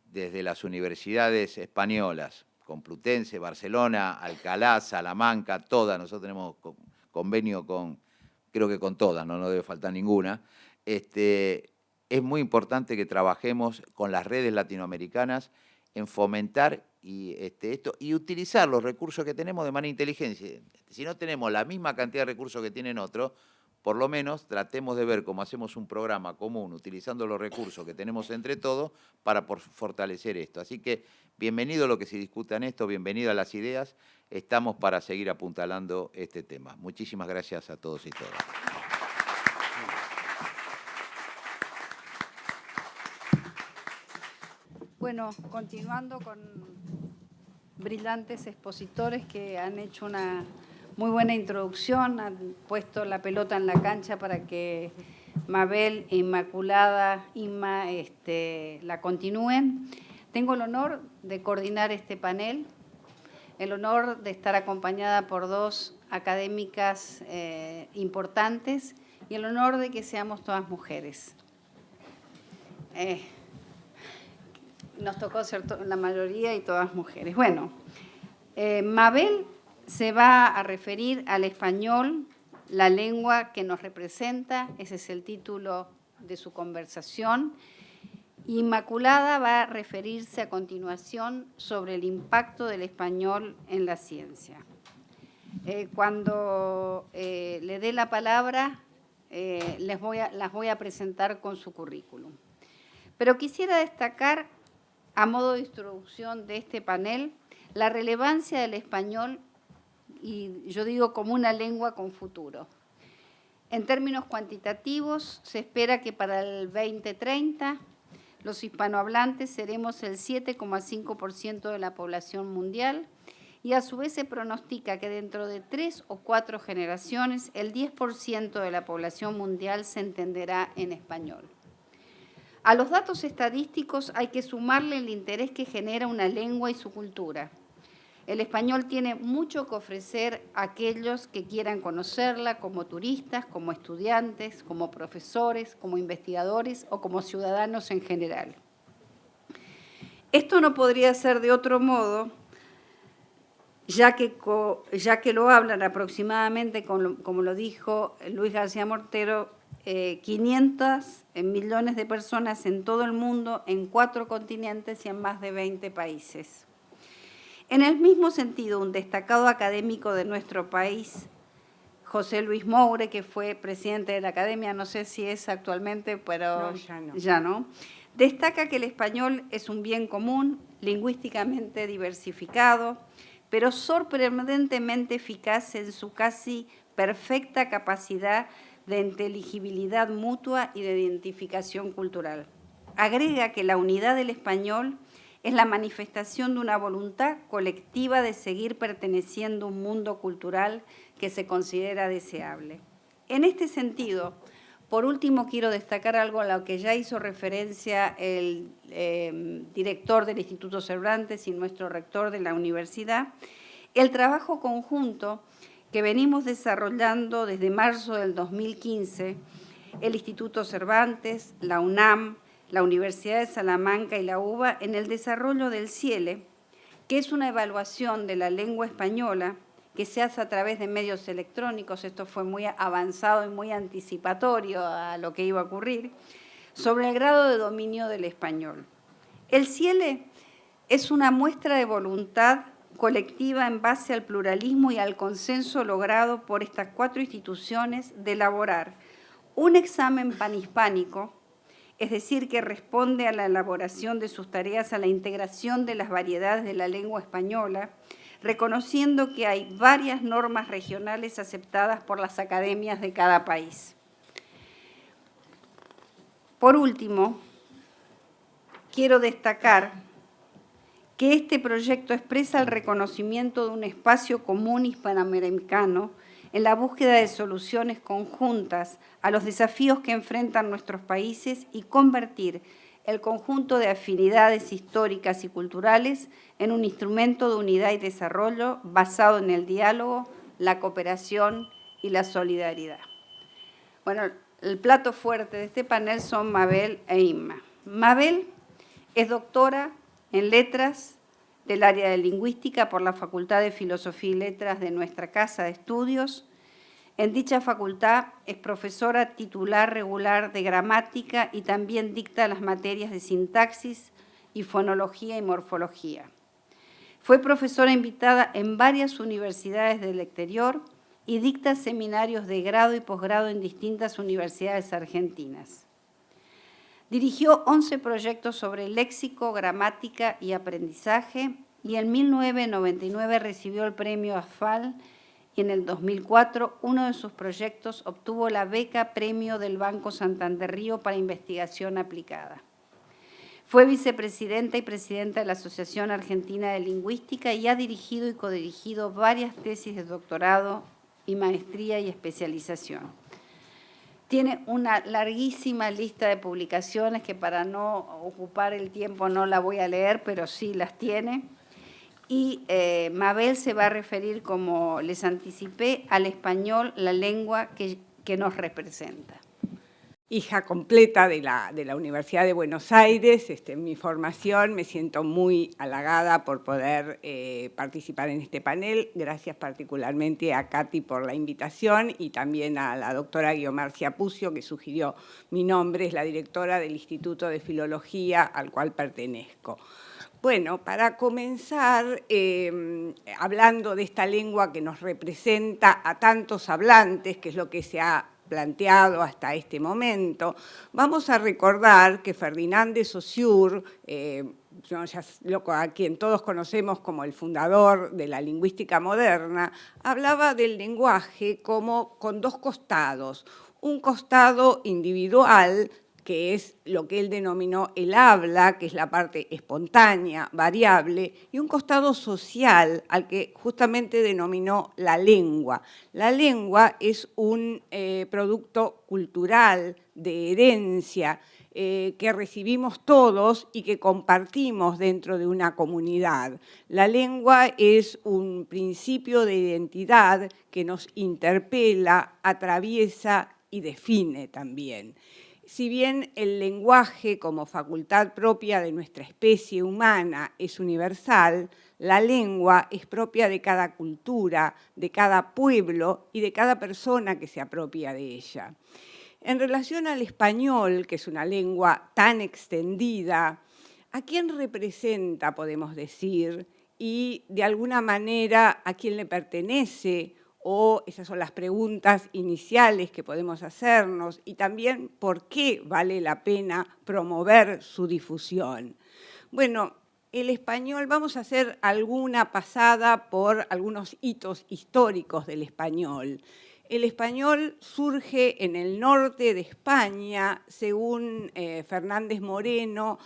desde las universidades españolas, Complutense, Barcelona, Alcalá, Salamanca, todas, nosotros tenemos convenio con, creo que con todas, no debe faltar ninguna. Es muy importante que trabajemos con las redes latinoamericanas en fomentar esto y utilizar los recursos que tenemos de manera inteligente. Si no tenemos la misma cantidad de recursos que tienen otros, por lo menos tratemos de ver cómo hacemos un programa común utilizando los recursos que tenemos entre todos para fortalecer esto. Así que bienvenido a lo que se discuta en esto, bienvenido a las ideas. Estamos para seguir apuntalando este tema. Muchísimas gracias a todos y todas.
Bueno, continuando con brillantes expositores que han hecho una muy buena introducción, han puesto la pelota en la cancha para que Mabel e Inmaculada, Inma, la continúen. Tengo el honor de coordinar este panel, el honor de estar acompañada por dos académicas importantes y el honor de que seamos todas mujeres. Nos tocó ser la mayoría y todas mujeres. Bueno, Mabel se va a referir al español, la lengua que nos representa, ese es el título de su conversación. Inmaculada va a referirse a continuación sobre el impacto del español en la ciencia. Cuando le dé la palabra, las voy a presentar con su currículum. Pero quisiera destacar, a modo de introducción de este panel, la relevancia del español, y yo digo como una lengua con futuro. En términos cuantitativos, se espera que para el 2030 los hispanohablantes seremos el 7,5% de la población mundial y a su vez se pronostica que dentro de 3 o 4 generaciones el 10% de la población mundial se entenderá en español. A los datos estadísticos hay que sumarle el interés que genera una lengua y su cultura. El español tiene mucho que ofrecer a aquellos que quieran conocerla como turistas, como estudiantes, como profesores, como investigadores o como ciudadanos en general. Esto no podría ser de otro modo, ya que lo hablan aproximadamente, como lo dijo Luis García Mortero, 500 millones de personas en todo el mundo, en 4 continentes y en más de 20 países. En el mismo sentido, un destacado académico de nuestro país, José Luis Moure, que fue presidente de la Academia, no sé si es actualmente, pero
No,
ya no, destaca que el español es un bien común, lingüísticamente diversificado, pero sorprendentemente eficaz en su casi perfecta capacidad de inteligibilidad mutua y de identificación cultural. Agrega que la unidad del español es la manifestación de una voluntad colectiva de seguir perteneciendo a un mundo cultural que se considera deseable. En este sentido, por último, quiero destacar algo a lo que ya hizo referencia el director del Instituto Cervantes y nuestro rector de la universidad, el trabajo conjunto que venimos desarrollando desde marzo del 2015, el Instituto Cervantes, la UNAM, la Universidad de Salamanca y la UBA en el desarrollo del CIELE, que es una evaluación de la lengua española que se hace a través de medios electrónicos, esto fue muy avanzado y muy anticipatorio a lo que iba a ocurrir, sobre el grado de dominio del español. El CIELE es una muestra de voluntad colectiva en base al pluralismo y al consenso logrado por estas 4 instituciones de elaborar un examen panhispánico, es decir, que responde a la elaboración de sus tareas a la integración de las variedades de la lengua española, reconociendo que hay varias normas regionales aceptadas por las academias de cada país. Por último, quiero destacar que este proyecto expresa el reconocimiento de un espacio común hispanoamericano en la búsqueda de soluciones conjuntas a los desafíos que enfrentan nuestros países y convertir el conjunto de afinidades históricas y culturales en un instrumento de unidad y desarrollo basado en el diálogo, la cooperación y la solidaridad. Bueno, el plato fuerte de este panel son Mabel e Inma. Mabel es doctora en Letras del área de Lingüística por la Facultad de Filosofía y Letras de nuestra Casa de Estudios. En dicha facultad es profesora titular regular de Gramática y también dicta las materias de Sintaxis y Fonología y Morfología. Fue profesora invitada en varias universidades del exterior y dicta seminarios de grado y posgrado en distintas universidades argentinas. Dirigió 11 proyectos sobre léxico, gramática y aprendizaje y en 1999 recibió el premio AFAL y en el 2004 uno de sus proyectos obtuvo la beca premio del Banco Santander Río para investigación aplicada. Fue vicepresidenta y presidenta de la Asociación Argentina de Lingüística y ha dirigido y codirigido varias tesis de doctorado y maestría y especialización. Tiene una larguísima lista de publicaciones que para no ocupar el tiempo no la voy a leer, pero sí las tiene. Y Mabel se va a referir, como les anticipé, al español, la lengua que nos representa.
Hija completa de la Universidad de Buenos Aires, en mi formación me siento muy halagada por poder participar en este panel. Gracias particularmente a Katy por la invitación y también a la doctora Guiomarcia Pucio, que sugirió mi nombre, es la directora del Instituto de Filología al cual pertenezco. Bueno, para comenzar, hablando de esta lengua que nos representa a tantos hablantes, que es lo que se ha planteado hasta este momento, vamos a recordar que Ferdinand de Saussure, a quien todos conocemos como el fundador de la lingüística moderna, hablaba del lenguaje como con dos costados, un costado individual, que es lo que él denominó el habla, que es la parte espontánea, variable, y un costado social, al que justamente denominó la lengua. La lengua es un producto cultural, de herencia, que recibimos todos y que compartimos dentro de una comunidad. La lengua es un principio de identidad que nos interpela, atraviesa y define también. Si bien el lenguaje como facultad propia de nuestra especie humana es universal, la lengua es propia de cada cultura, de cada pueblo y de cada persona que se apropia de ella. En relación al español, que es una lengua tan extendida, ¿a quién representa, podemos decir, y de alguna manera a quién le pertenece? O esas son las preguntas iniciales que podemos hacernos y también por qué vale la pena promover su difusión. Bueno, el español, vamos a hacer alguna pasada por algunos hitos históricos del español. El español surge en el norte de España, según Fernández Moreno,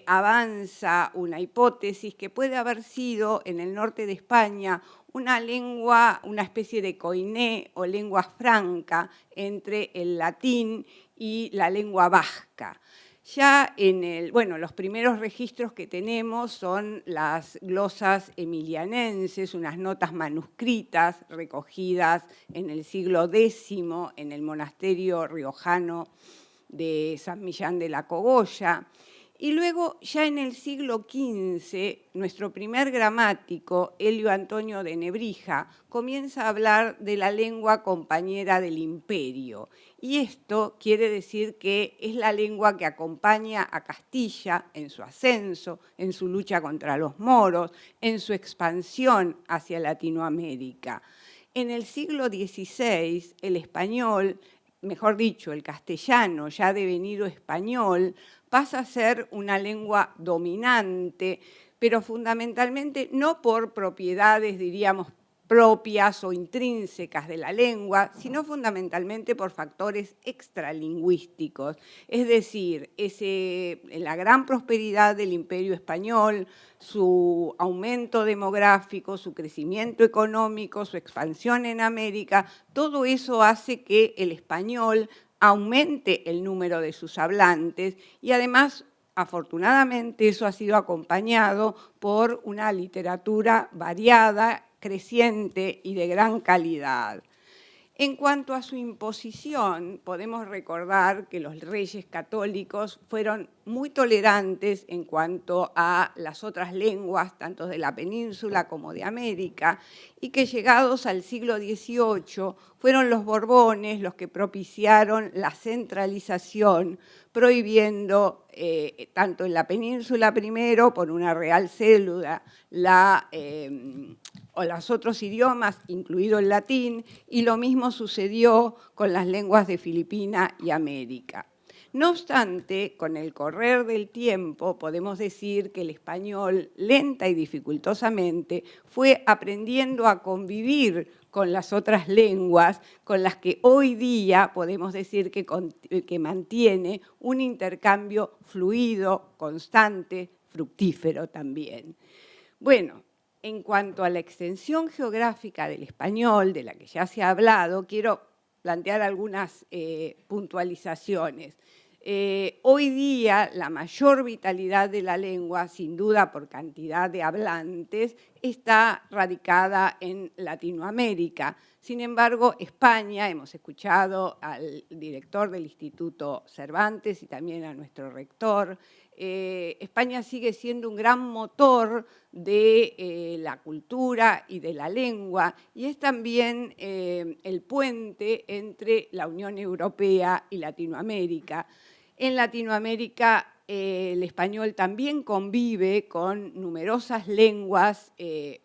avanza una hipótesis que puede haber sido en el norte de España una lengua, una especie de koiné o lengua franca entre el latín y la lengua vasca. Ya los primeros registros que tenemos son las glosas emilianenses, unas notas manuscritas recogidas en el siglo X en el monasterio riojano de San Millán de la Cogolla. Y luego, ya en el siglo XV, nuestro primer gramático, Elio Antonio de Nebrija, comienza a hablar de la lengua compañera del imperio. Y esto quiere decir que es la lengua que acompaña a Castilla en su ascenso, en su lucha contra los moros, en su expansión hacia Latinoamérica. En el siglo XVI, el español, mejor dicho, el castellano, ya devenido español, pasa a ser una lengua dominante, pero fundamentalmente no por propiedades, diríamos, propias o intrínsecas de la lengua, sino fundamentalmente por factores extralingüísticos. Es decir, la gran prosperidad del Imperio Español, su aumento demográfico, su crecimiento económico, su expansión en América, todo eso hace que el español aumente el número de sus hablantes y además, afortunadamente, eso ha sido acompañado por una literatura variada, creciente y de gran calidad. En cuanto a su imposición, podemos recordar que los reyes católicos fueron muy tolerantes en cuanto a las otras lenguas, tanto de la península como de América, y que llegados al siglo XVIII fueron los Borbones los que propiciaron la centralización, prohibiendo tanto en la península primero, por una real cédula, o los otros idiomas, incluido el latín, y lo mismo sucedió con las lenguas de Filipinas y América. No obstante, con el correr del tiempo, podemos decir que el español, lenta y dificultosamente, fue aprendiendo a convivir con las otras lenguas, con las que hoy día podemos decir que mantiene un intercambio fluido, constante, fructífero también. Bueno, en cuanto a la extensión geográfica del español, de la que ya se ha hablado, quiero plantear algunas puntualizaciones. Hoy día la mayor vitalidad de la lengua, sin duda por cantidad de hablantes, está radicada en Latinoamérica. Sin embargo, España, hemos escuchado al director del Instituto Cervantes y también a nuestro rector, España sigue siendo un gran motor de la cultura y de la lengua y es también el puente entre la Unión Europea y Latinoamérica. En Latinoamérica el español también convive con numerosas lenguas,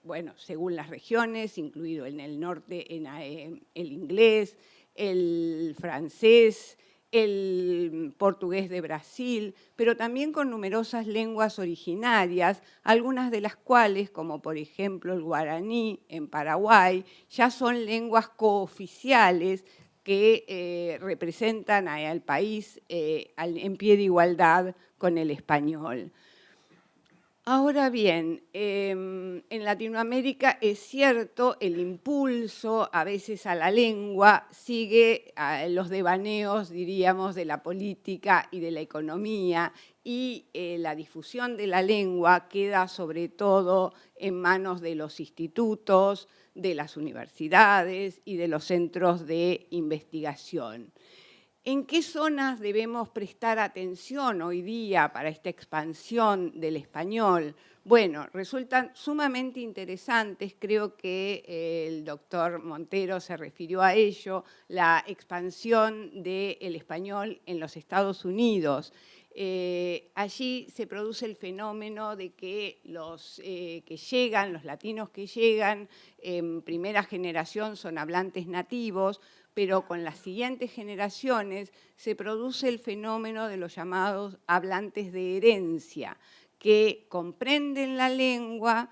bueno, según las regiones, incluido en el norte el inglés, el francés, el portugués de Brasil, pero también con numerosas lenguas originarias, algunas de las cuales, como por ejemplo el guaraní en Paraguay, ya son lenguas cooficiales que representan al país en pie de igualdad con el español. Ahora bien, en Latinoamérica es cierto, el impulso a veces a la lengua sigue a los devaneos, diríamos, de la política y de la economía y la difusión de la lengua queda sobre todo en manos de los institutos, de las universidades y de los centros de investigación. ¿En qué zonas debemos prestar atención hoy día para esta expansión del español? Bueno, resultan sumamente interesantes, creo que el doctor Montero se refirió a ello, la expansión del español en los Estados Unidos. Allí se produce el fenómeno de que los latinos que llegan en primera generación son hablantes nativos, pero con las siguientes generaciones se produce el fenómeno de los llamados hablantes de herencia, que comprenden la lengua,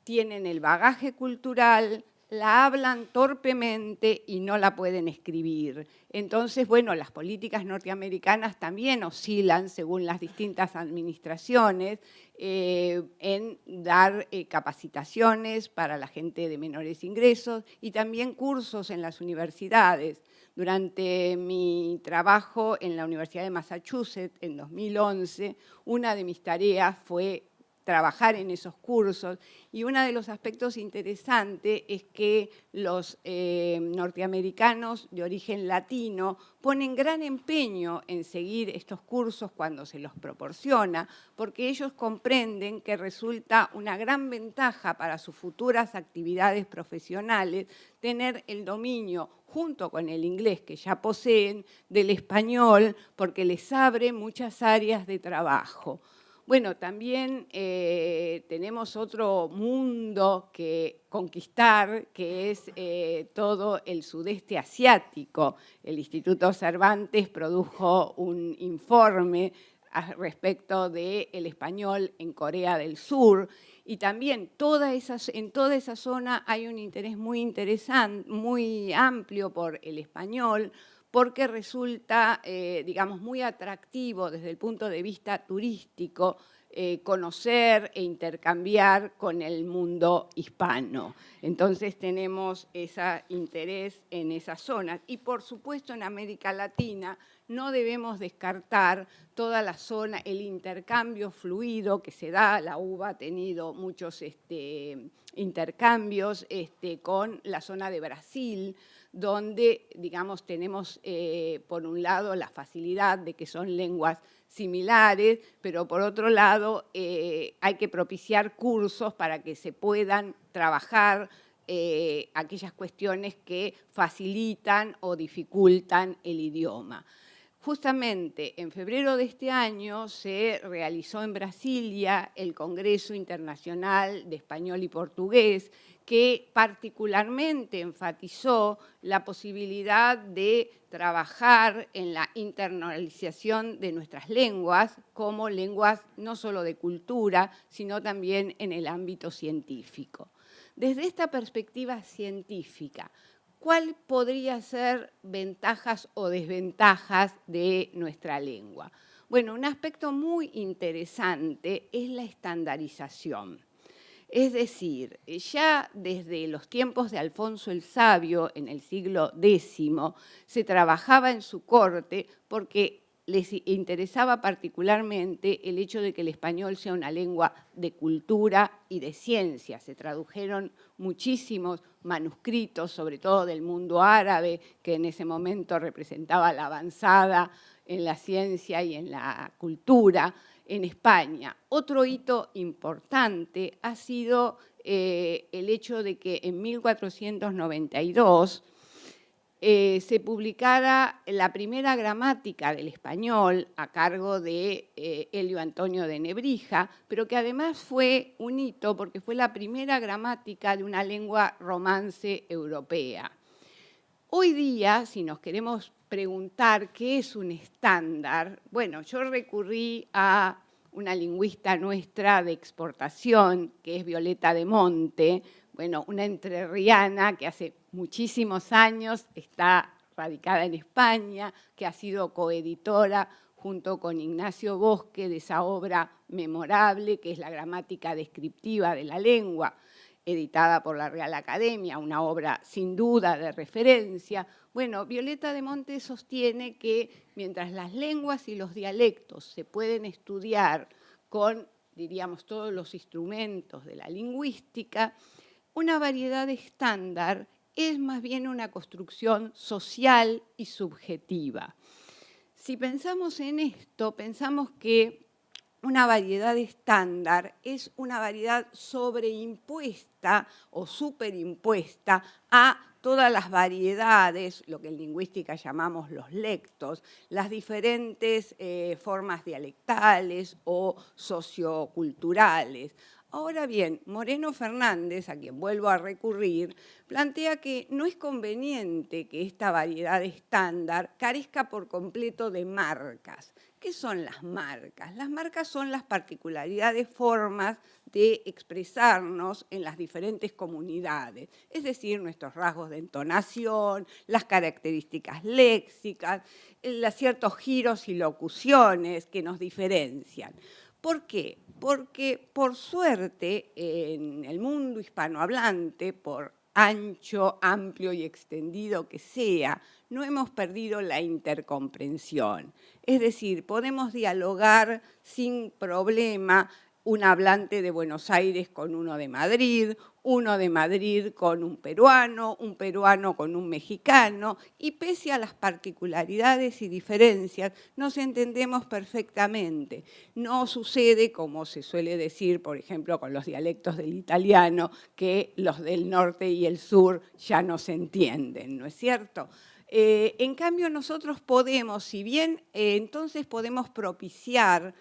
tienen el bagaje cultural, la hablan torpemente y no la pueden escribir. Entonces, bueno, las políticas norteamericanas también oscilan según las distintas administraciones en dar capacitaciones para la gente de menores ingresos y también cursos en las universidades. Durante mi trabajo en la Universidad de Massachusetts en 2011, una de mis tareas fue trabajar en esos cursos y uno de los aspectos interesantes es que los norteamericanos de origen latino ponen gran empeño en seguir estos cursos cuando se los proporciona, porque ellos comprenden que resulta una gran ventaja para sus futuras actividades profesionales tener el dominio junto con el inglés que ya poseen del español, porque les abre muchas áreas de trabajo. Bueno, también tenemos otro mundo que conquistar, que es todo el sudeste asiático. El Instituto Cervantes produjo un informe respecto del español en Corea del Sur, y también en toda esa zona hay un interés muy interesante, muy amplio por el español, porque resulta, digamos, muy atractivo desde el punto de vista turístico conocer e intercambiar con el mundo hispano. Entonces tenemos ese interés en esas zonas. Y por supuesto en América Latina no debemos descartar toda la zona, el intercambio fluido que se da. La UBA ha tenido muchos intercambios con la zona de Brasil, donde, digamos, tenemos por un lado la facilidad de que son lenguas similares, pero por otro lado hay que propiciar cursos para que se puedan trabajar aquellas cuestiones que facilitan o dificultan el idioma. Justamente en febrero de este año se realizó en Brasilia el Congreso Internacional de Español y Portugués, que particularmente enfatizó la posibilidad de trabajar en la internalización de nuestras lenguas como lenguas no solo de cultura, sino también en el ámbito científico. Desde esta perspectiva científica, ¿cuál podría ser ventajas o desventajas de nuestra lengua? Bueno, un aspecto muy interesante es la estandarización. Es decir, ya desde los tiempos de Alfonso el Sabio, en el siglo X, se trabajaba en su corte porque les interesaba particularmente el hecho de que el español sea una lengua de cultura y de ciencia. Se tradujeron muchísimos manuscritos, sobre todo del mundo árabe, que en ese momento representaba la avanzada en la ciencia y en la cultura, en España. Otro hito importante ha sido el hecho de que en 1492 se publicara la primera gramática del español a cargo de Elio Antonio de Nebrija, pero que además fue un hito porque fue la primera gramática de una lengua romance europea. Hoy día, si nos queremos preguntar qué es un estándar, bueno, yo recurrí a una lingüista nuestra de exportación, que es Violeta de Monte, bueno, una entrerriana que hace muchísimos años está radicada en España, que ha sido coeditora junto con Ignacio Bosque de esa obra memorable que es la Gramática Descriptiva de la Lengua, editada por la Real Academia, una obra sin duda de referencia. Bueno, Violeta de Monte sostiene que mientras las lenguas y los dialectos se pueden estudiar con, diríamos, todos los instrumentos de la lingüística, una variedad estándar es más bien una construcción social y subjetiva. Si pensamos en esto, pensamos que una variedad estándar es una variedad sobreimpuesta o superimpuesta a todas las variedades, lo que en lingüística llamamos los lectos, las diferentes formas dialectales o socioculturales. Ahora bien, Moreno Fernández, a quien vuelvo a recurrir, plantea que no es conveniente que esta variedad estándar carezca por completo de marcas. ¿Qué son las marcas? Las marcas son las particularidades, formas de expresarnos en las diferentes comunidades, es decir, nuestros rasgos de entonación, las características léxicas, ciertos giros y locuciones que nos diferencian. ¿Por qué? Porque, por suerte, en el mundo hispanohablante, por ancho, amplio y extendido que sea, no hemos perdido la intercomprensión. Es decir, podemos dialogar sin problema un hablante de Buenos Aires con uno de Madrid con un peruano con un mexicano, y pese a las particularidades y diferencias, nos entendemos perfectamente. No sucede, como se suele decir, por ejemplo, con los dialectos del italiano, que los del norte y el sur ya no se entienden, ¿no es cierto? En cambio, nosotros podemos, si bien entonces podemos propiciar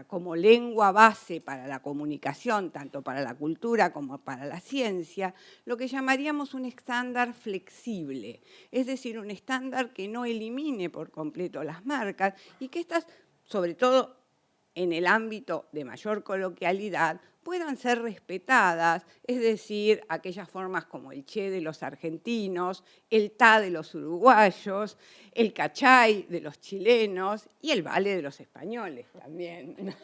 como lengua base para la comunicación, tanto para la cultura como para la ciencia, lo que llamaríamos un estándar flexible, es decir, un estándar que no elimine por completo las marcas y que estas sobre todo en el ámbito de mayor coloquialidad, puedan ser respetadas, es decir, aquellas formas como el che de los argentinos, el ta de los uruguayos, el cachay de los chilenos y el vale de los españoles también.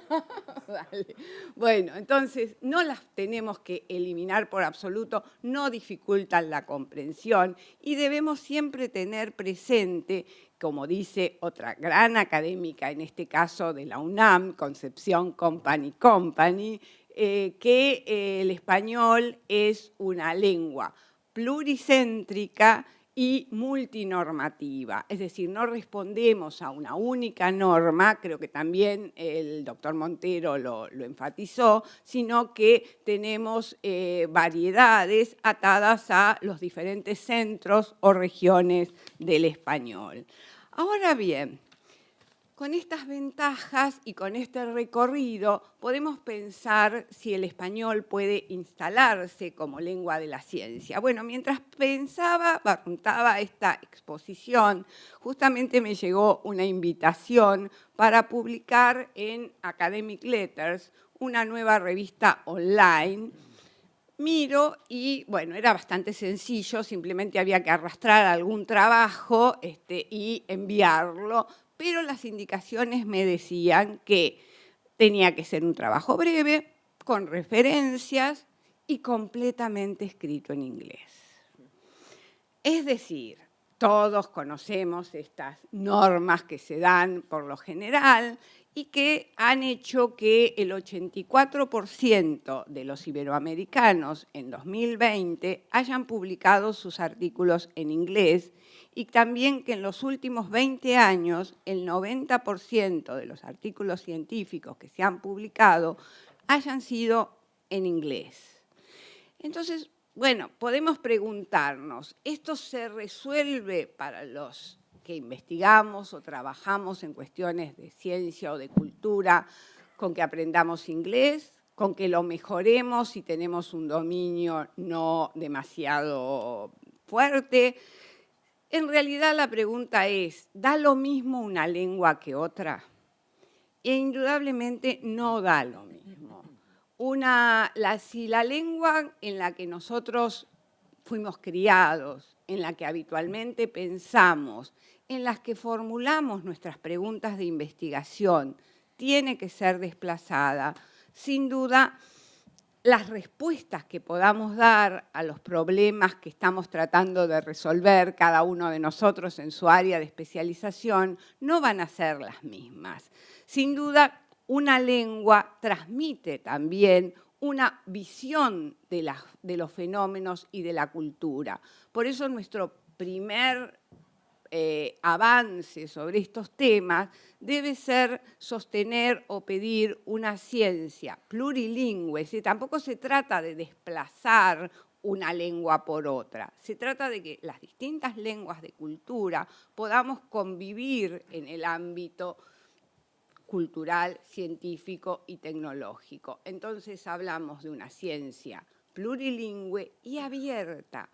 Vale. Bueno, entonces no las tenemos que eliminar por absoluto, no dificultan la comprensión y debemos siempre tener presente, como dice otra gran académica, en este caso de la UNAM, Concepción Company, que el español es una lengua pluricéntrica y multinormativa, es decir, no respondemos a una única norma, creo que también el doctor Montero lo enfatizó, sino que tenemos variedades atadas a los diferentes centros o regiones del español. Ahora bien, con estas ventajas y con este recorrido podemos pensar si el español puede instalarse como lengua de la ciencia. Bueno, mientras barruntaba esta exposición, justamente me llegó una invitación para publicar en Academic Letters una nueva revista online. Miro y, bueno, era bastante sencillo, simplemente había que arrastrar algún trabajo y enviarlo, pero las indicaciones me decían que tenía que ser un trabajo breve, con referencias y completamente escrito en inglés. Es decir, todos conocemos estas normas que se dan por lo general y que han hecho que el 84% de los iberoamericanos en 2020 hayan publicado sus artículos en inglés y también que en los últimos 20 años el 90% de los artículos científicos que se han publicado hayan sido en inglés. Entonces, bueno, podemos preguntarnos, ¿esto se resuelve para los que investigamos o trabajamos en cuestiones de ciencia o de cultura con que aprendamos inglés, con que lo mejoremos si tenemos un dominio no demasiado fuerte? En realidad la pregunta es, ¿da lo mismo una lengua que otra? E indudablemente no da lo mismo. Si la lengua en la que nosotros fuimos criados, en la que habitualmente pensamos, en las que formulamos nuestras preguntas de investigación, tiene que ser desplazada, sin duda, las respuestas que podamos dar a los problemas que estamos tratando de resolver cada uno de nosotros en su área de especialización no van a ser las mismas. Sin duda, una lengua transmite también una visión de los fenómenos y de la cultura. Por eso nuestro primer avance sobre estos temas debe ser sostener o pedir una ciencia plurilingüe. Tampoco se trata de desplazar una lengua por otra. Se trata de que las distintas lenguas de cultura podamos convivir en el ámbito cultural, científico y tecnológico. Entonces hablamos de una ciencia plurilingüe y abierta.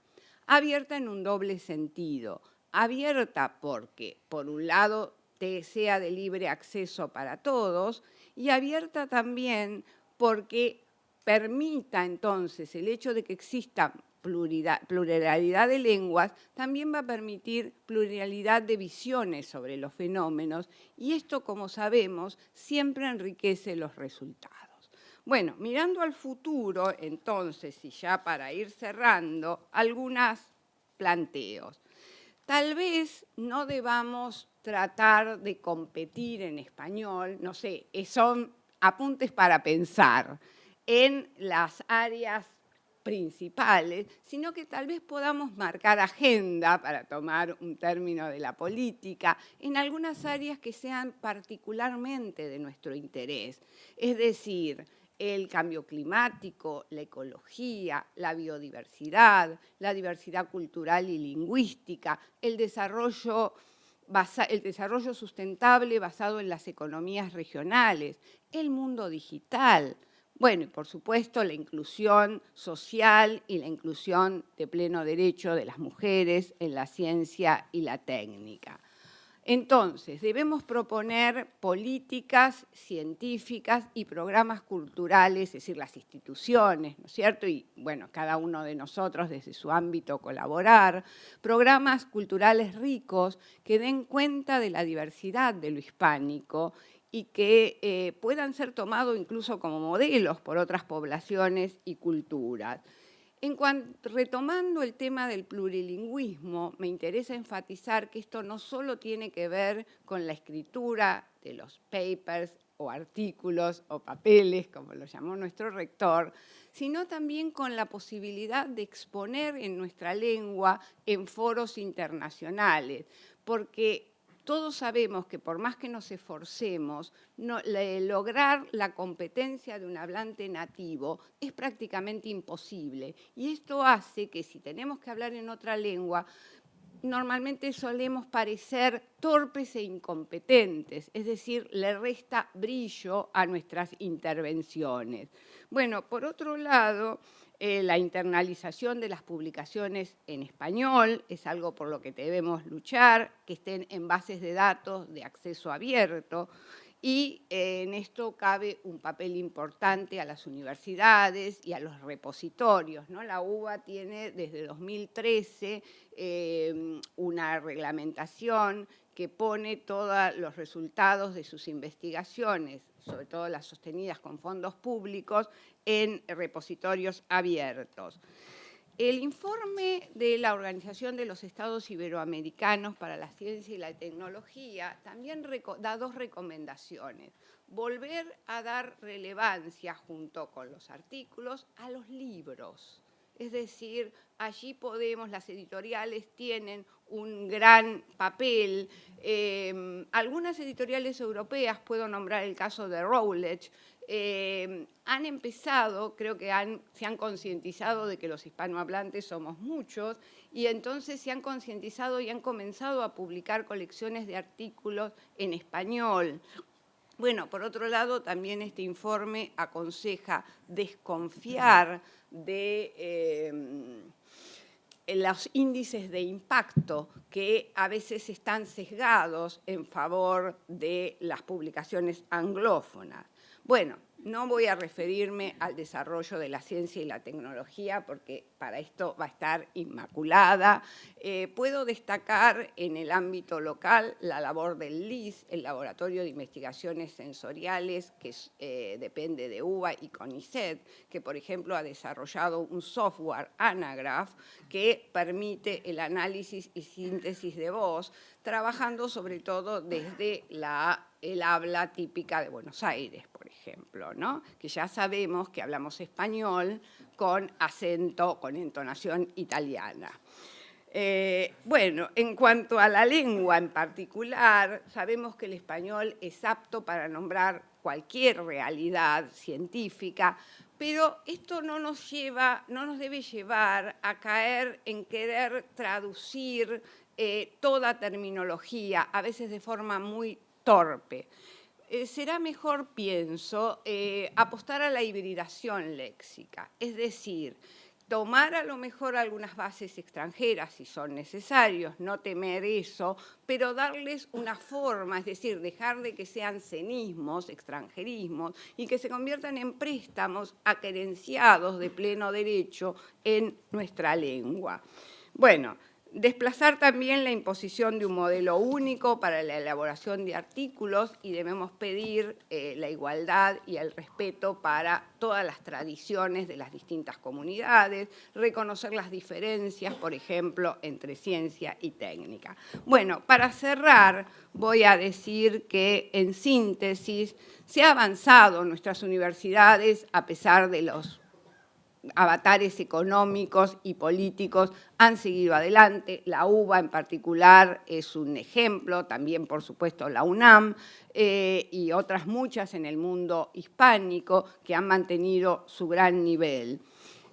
Abierta en un doble sentido. Abierta porque, por un lado, sea de libre acceso para todos y abierta también porque permita entonces el hecho de que exista pluralidad de lenguas, también va a permitir pluralidad de visiones sobre los fenómenos y esto, como sabemos, siempre enriquece los resultados. Bueno, mirando al futuro, entonces, y ya para ir cerrando, algunos planteos. Tal vez no debamos tratar de competir en español, no sé, son apuntes para pensar en las áreas principales, sino que tal vez podamos marcar agenda, para tomar un término de la política, en algunas áreas que sean particularmente de nuestro interés. Es decir, el cambio climático, la ecología, la biodiversidad, la diversidad cultural y lingüística, el desarrollo sustentable basado en las economías regionales, el mundo digital. Bueno, y por supuesto la inclusión social y la inclusión de pleno derecho de las mujeres en la ciencia y la técnica. Entonces, debemos proponer políticas científicas y programas culturales, es decir, las instituciones, ¿no es cierto? Y, bueno, cada uno de nosotros desde su ámbito colaborar, programas culturales ricos que den cuenta de la diversidad de lo hispánico y que puedan ser tomados incluso como modelos por otras poblaciones y culturas. Retomando el tema del plurilingüismo, me interesa enfatizar que esto no solo tiene que ver con la escritura de los papers o artículos o papeles, como lo llamó nuestro rector, sino también con la posibilidad de exponer en nuestra lengua en foros internacionales, porque todos sabemos que por más que nos esforcemos, lograr la competencia de un hablante nativo es prácticamente imposible. Y esto hace que si tenemos que hablar en otra lengua, normalmente solemos parecer torpes e incompetentes, es decir, le resta brillo a nuestras intervenciones. Bueno, por otro lado, la internalización de las publicaciones en español es algo por lo que debemos luchar, que estén en bases de datos de acceso abierto, y en esto cabe un papel importante a las universidades y a los repositorios, ¿no? La UBA tiene desde 2013 una reglamentación que pone todos los resultados de sus investigaciones, sobre todo las sostenidas con fondos públicos, en repositorios abiertos. El informe de la Organización de los Estados Iberoamericanos para la Ciencia y la Tecnología también da dos recomendaciones. Volver a dar relevancia, junto con los artículos, a los libros. Es decir, allí las editoriales tienen un gran papel. Algunas editoriales europeas, puedo nombrar el caso de Routledge, han empezado, creo que se han concientizado de que los hispanohablantes somos muchos, y entonces se han concientizado y han comenzado a publicar colecciones de artículos en español. Bueno, por otro lado, también este informe aconseja desconfiar de los índices de impacto que a veces están sesgados en favor de las publicaciones anglófonas. Bueno, no voy a referirme al desarrollo de la ciencia y la tecnología porque para esto va a estar Inmaculada. Puedo destacar en el ámbito local la labor del LIS, el Laboratorio de Investigaciones Sensoriales, que depende de UBA y CONICET, que por ejemplo ha desarrollado un software, Anagraph, que permite el análisis y síntesis de voz, trabajando sobre todo desde el habla típica de Buenos Aires, por ejemplo, ¿no? Que ya sabemos que hablamos español con acento, con entonación italiana. Bueno, en cuanto a la lengua en particular, sabemos que el español es apto para nombrar cualquier realidad científica, pero esto no nos debe llevar a caer en querer traducir toda terminología, a veces de forma muy torpe. Será mejor, pienso, apostar a la hibridación léxica, es decir, tomar a lo mejor algunas bases extranjeras si son necesarios, no temer eso, pero darles una forma, es decir, dejar de que sean cenismos, extranjerismos, y que se conviertan en préstamos acerenciados de pleno derecho en nuestra lengua. Bueno, desplazar también la imposición de un modelo único para la elaboración de artículos y debemos pedir la igualdad y el respeto para todas las tradiciones de las distintas comunidades, reconocer las diferencias, por ejemplo, entre ciencia y técnica. Bueno, para cerrar, voy a decir que, en síntesis, se ha avanzado en nuestras universidades a pesar de los avatares económicos y políticos, han seguido adelante. La UBA en particular es un ejemplo, también por supuesto la UNAM y otras muchas en el mundo hispánico que han mantenido su gran nivel.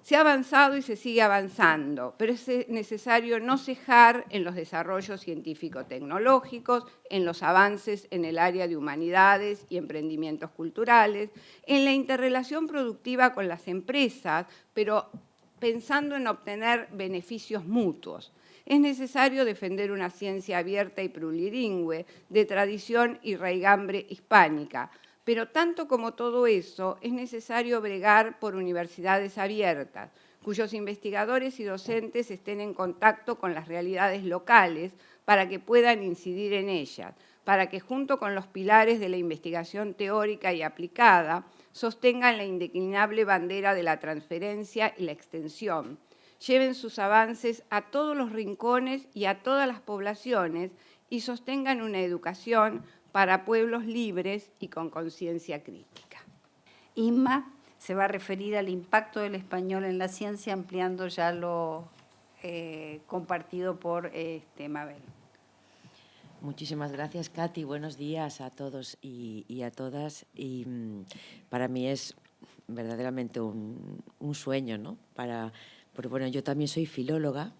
Se ha avanzado y se sigue avanzando, pero es necesario no cejar en los desarrollos científico-tecnológicos, en los avances en el área de humanidades y emprendimientos culturales, en la interrelación productiva con las empresas, pero pensando en obtener beneficios mutuos. es necesario defender una ciencia abierta y plurilingüe, de tradición y raigambre hispánica. Pero tanto como todo eso, es necesario bregar por universidades abiertas, cuyos investigadores y docentes estén en contacto con las realidades locales para que puedan incidir en ellas, para que junto con los pilares de la investigación teórica y aplicada sostengan la indeclinable bandera de la transferencia y la extensión, lleven sus avances a todos los rincones y a todas las poblaciones y sostengan una educación para pueblos libres y con conciencia crítica.
Inma se va a referir al impacto del español en la ciencia, ampliando ya lo compartido por Mabel.
Muchísimas gracias, Katy. Buenos días a todos y a todas. Y para mí es verdaderamente un sueño, ¿no? Porque, bueno, yo también soy filóloga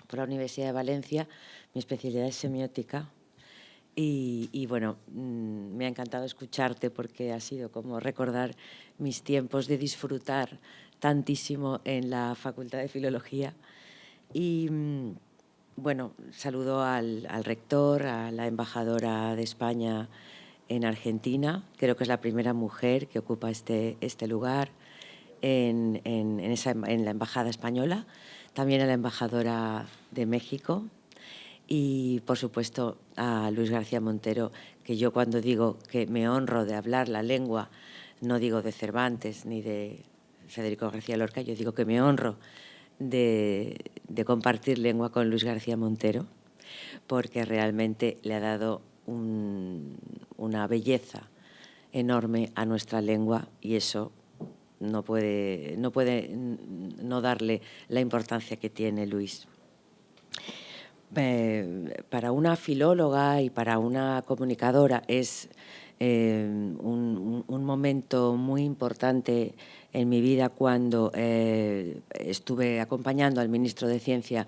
por la Universidad de Valencia. Mi especialidad es semiótica. Y bueno, me ha encantado escucharte porque ha sido como recordar mis tiempos de disfrutar tantísimo en la Facultad de Filología. Y bueno, saludo al rector, a la embajadora de España en Argentina. Creo que es la primera mujer que ocupa este lugar en la embajada española. También a la embajadora de México. Y, por supuesto, a Luis García Montero, que yo cuando digo que me honro de hablar la lengua, no digo de Cervantes ni de Federico García Lorca, yo digo que me honro de compartir lengua con Luis García Montero, porque realmente le ha dado una belleza enorme a nuestra lengua y eso no puede no darle la importancia que tiene Luis. Para una filóloga y para una comunicadora es un momento muy importante en mi vida cuando estuve acompañando al ministro de Ciencia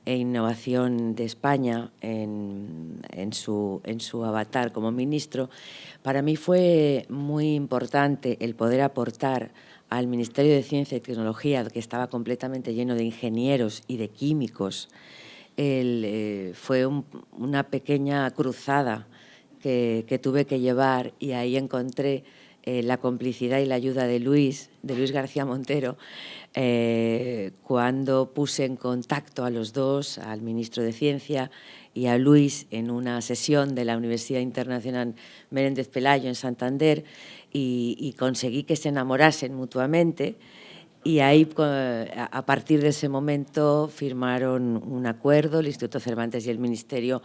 e Innovación de España en su avatar como ministro. Para mí fue muy importante el poder aportar al Ministerio de Ciencia y Tecnología, que estaba completamente lleno de ingenieros y de químicos. Fue una pequeña cruzada que tuve que llevar y ahí encontré la complicidad y la ayuda de Luis García Montero, cuando puse en contacto a los dos, al ministro de Ciencia y a Luis, en una sesión de la Universidad Internacional Menéndez Pelayo en Santander y conseguí que se enamorasen mutuamente. Y ahí, a partir de ese momento, firmaron un acuerdo, el Instituto Cervantes y el Ministerio,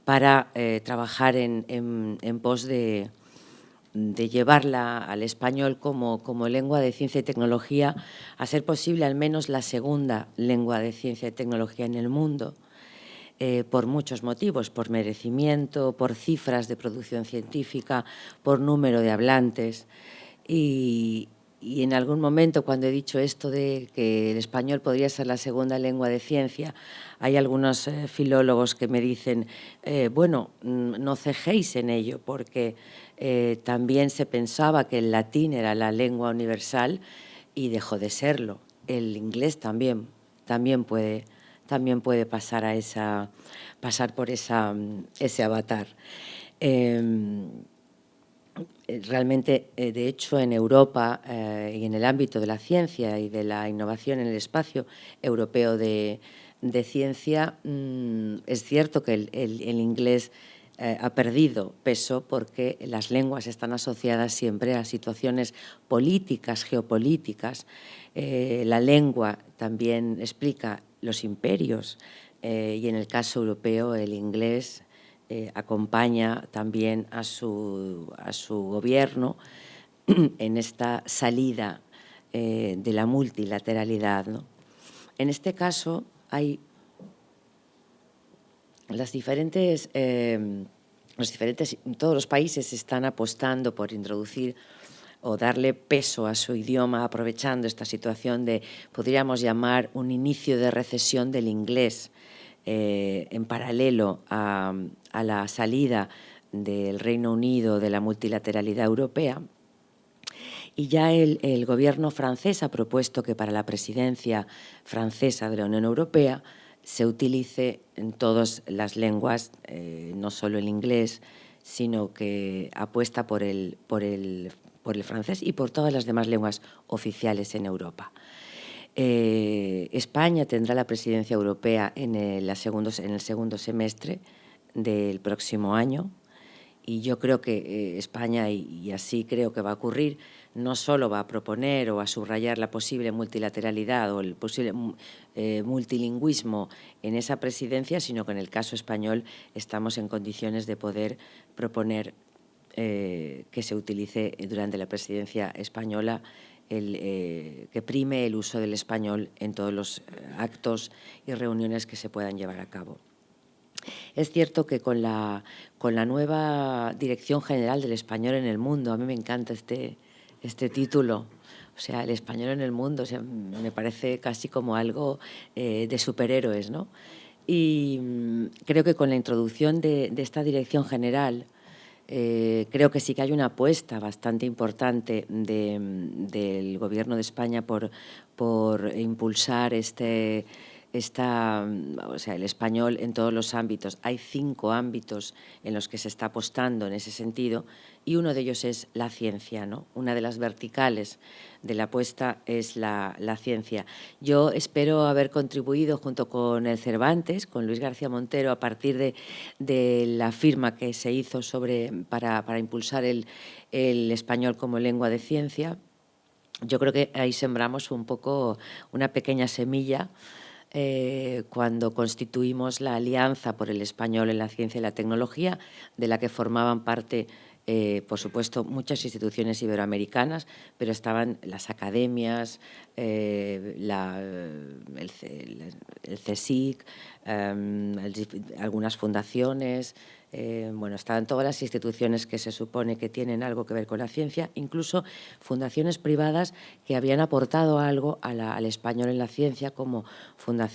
para trabajar en pos de llevarla al español como lengua de ciencia y tecnología, a ser posible al menos la segunda lengua de ciencia y tecnología en el mundo, por muchos motivos, por merecimiento, por cifras de producción científica, por número de hablantes. Y en algún momento, cuando he dicho esto de que el español podría ser la segunda lengua de ciencia, hay algunos filólogos que me dicen, bueno, no cejéis en ello, porque también se pensaba que el latín era la lengua universal y dejó de serlo. El inglés también puede pasar por ese avatar. Realmente, de hecho, en Europa y en el ámbito de la ciencia y de la innovación en el espacio europeo de ciencia, es cierto que el inglés ha perdido peso porque las lenguas están asociadas siempre a situaciones políticas, geopolíticas. La lengua también explica los imperios y en el caso europeo el inglés acompaña también a su gobierno en esta salida de la multilateralidad, ¿no? En este caso, todos los países están apostando por introducir o darle peso a su idioma, aprovechando esta situación de, podríamos llamar, un inicio de recesión del inglés, en paralelo a la salida del Reino Unido de la multilateralidad europea. Y ya el gobierno francés ha propuesto que para la presidencia francesa de la Unión Europea se utilice en todas las lenguas, no solo el inglés, sino que apuesta por el francés y por todas las demás lenguas oficiales en Europa. España tendrá la presidencia europea en el segundo semestre del próximo año, y yo creo que España, y así creo que va a ocurrir, no solo va a proponer o a subrayar la posible multilateralidad o el posible multilingüismo en esa presidencia, sino que en el caso español estamos en condiciones de poder proponer que se utilice durante la presidencia española que prime el uso del español en todos los actos y reuniones que se puedan llevar a cabo. Es cierto que con la nueva Dirección General del Español en el Mundo, a mí me encanta este título, o sea, el español en el mundo, o sea, me parece casi como algo de superhéroes, ¿no? Y creo que con la introducción de esta Dirección General, creo que sí que hay una apuesta bastante importante del Gobierno de España por impulsar el español en todos los ámbitos. Hay 5 ámbitos en los que se está apostando en ese sentido, y uno de ellos es la ciencia, ¿no? Una de las verticales de la apuesta es la ciencia. Yo espero haber contribuido junto con el Cervantes, con Luis García Montero, a partir de la firma que se hizo para impulsar el español como lengua de ciencia. Yo creo que ahí sembramos un poco una pequeña semilla cuando constituimos la Alianza por el Español en la Ciencia y la Tecnología, de la que formaban parte, por supuesto, muchas instituciones iberoamericanas, pero estaban las academias, el CSIC, algunas fundaciones. Bueno, estaban todas las instituciones que se supone que tienen algo que ver con la ciencia, incluso fundaciones privadas que habían aportado algo al español en la ciencia, como la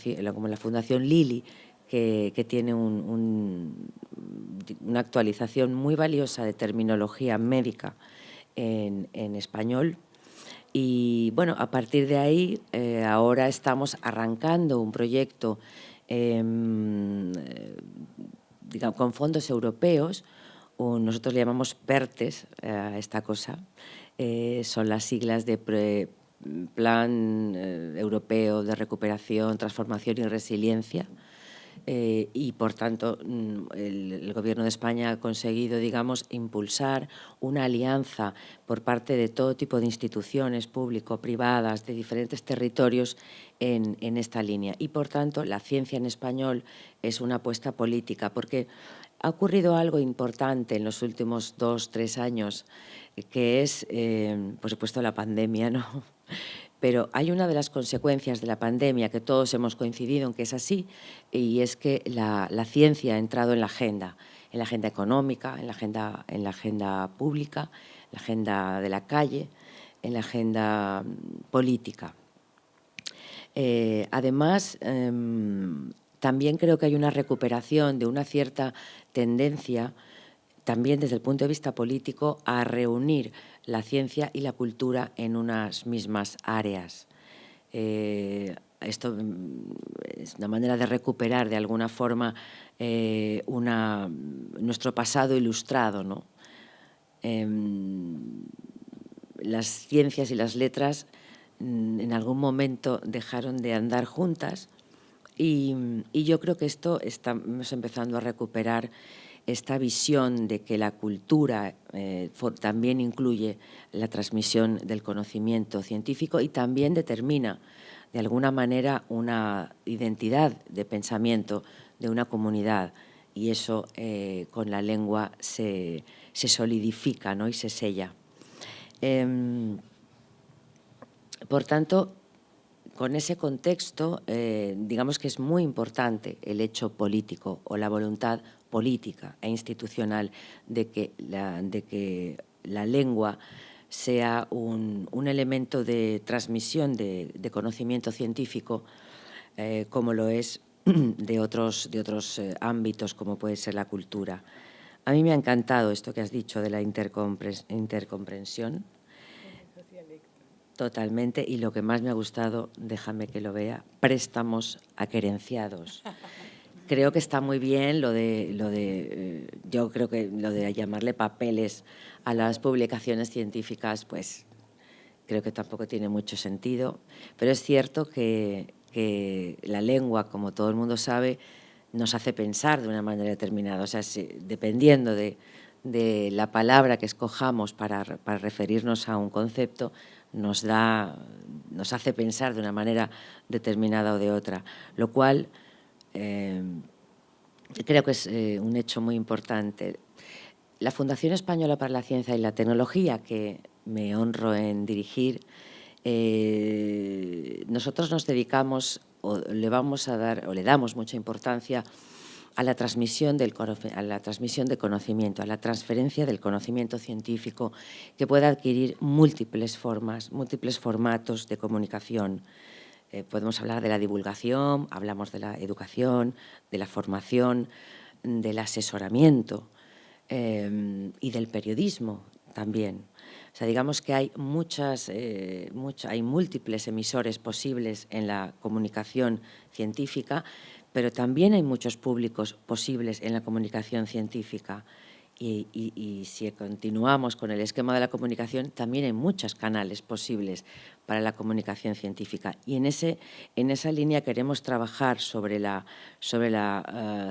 Fundación Lili, que tiene una actualización muy valiosa de terminología médica en español. Y bueno, a partir de ahí, ahora estamos arrancando un proyecto digamos, con fondos europeos, nosotros le llamamos PERTES a esta cosa, son las siglas de Plan Europeo de Recuperación, Transformación y Resiliencia, y por tanto el Gobierno de España ha conseguido, digamos, impulsar una alianza por parte de todo tipo de instituciones público-privadas de diferentes territorios en esta línea. Y por tanto la ciencia en español es una apuesta política, porque ha ocurrido algo importante en los últimos 2-3 años, que es, por supuesto, la pandemia, ¿no? Pero hay una de las consecuencias de la pandemia que todos hemos coincidido en que es así, y es que la ciencia ha entrado en la agenda económica, en la agenda pública, en la agenda de la calle, en la agenda política. Además, también creo que hay una recuperación de una cierta tendencia, también desde el punto de vista político, a reunir la ciencia y la cultura en unas mismas áreas. Esto es una manera de recuperar de alguna forma nuestro pasado ilustrado, ¿no? Las ciencias y las letras en algún momento dejaron de andar juntas, y yo creo que estamos empezando a recuperar esta visión de que la cultura también incluye la transmisión del conocimiento científico y también determina, de alguna manera, una identidad de pensamiento de una comunidad, y eso con la lengua se solidifica, ¿no? Y se sella. Por tanto, con ese contexto, digamos que es muy importante el hecho político o la voluntad política e institucional de que la lengua sea un elemento de transmisión de conocimiento científico, como lo es de otros ámbitos, como puede ser la cultura. A mí me ha encantado esto que has dicho de la intercomprensión. Totalmente, y lo que más me ha gustado, déjame que lo vea, préstamos aquerenciados. Creo que está muy bien yo creo que lo de llamarle papeles a las publicaciones científicas, pues creo que tampoco tiene mucho sentido, pero es cierto que la lengua, como todo el mundo sabe, nos hace pensar de una manera determinada. O sea, dependiendo de la palabra que escojamos para referirnos a un concepto, nos hace pensar de una manera determinada o de otra, lo cual creo que es un hecho muy importante. La Fundación Española para la Ciencia y la Tecnología, que me honro en dirigir, nosotros nos dedicamos le damos mucha importancia a la transmisión de conocimiento, a la transferencia del conocimiento científico, que pueda adquirir múltiples formas, múltiples formatos de comunicación. Podemos hablar de la divulgación, hablamos de la educación, de la formación, del asesoramiento y del periodismo también. O sea, digamos que hay hay múltiples emisores posibles en la comunicación científica, pero también hay muchos públicos posibles en la comunicación científica. Y si continuamos con el esquema de la comunicación, también hay muchos canales posibles para la comunicación científica. Y en esa línea queremos trabajar sobre la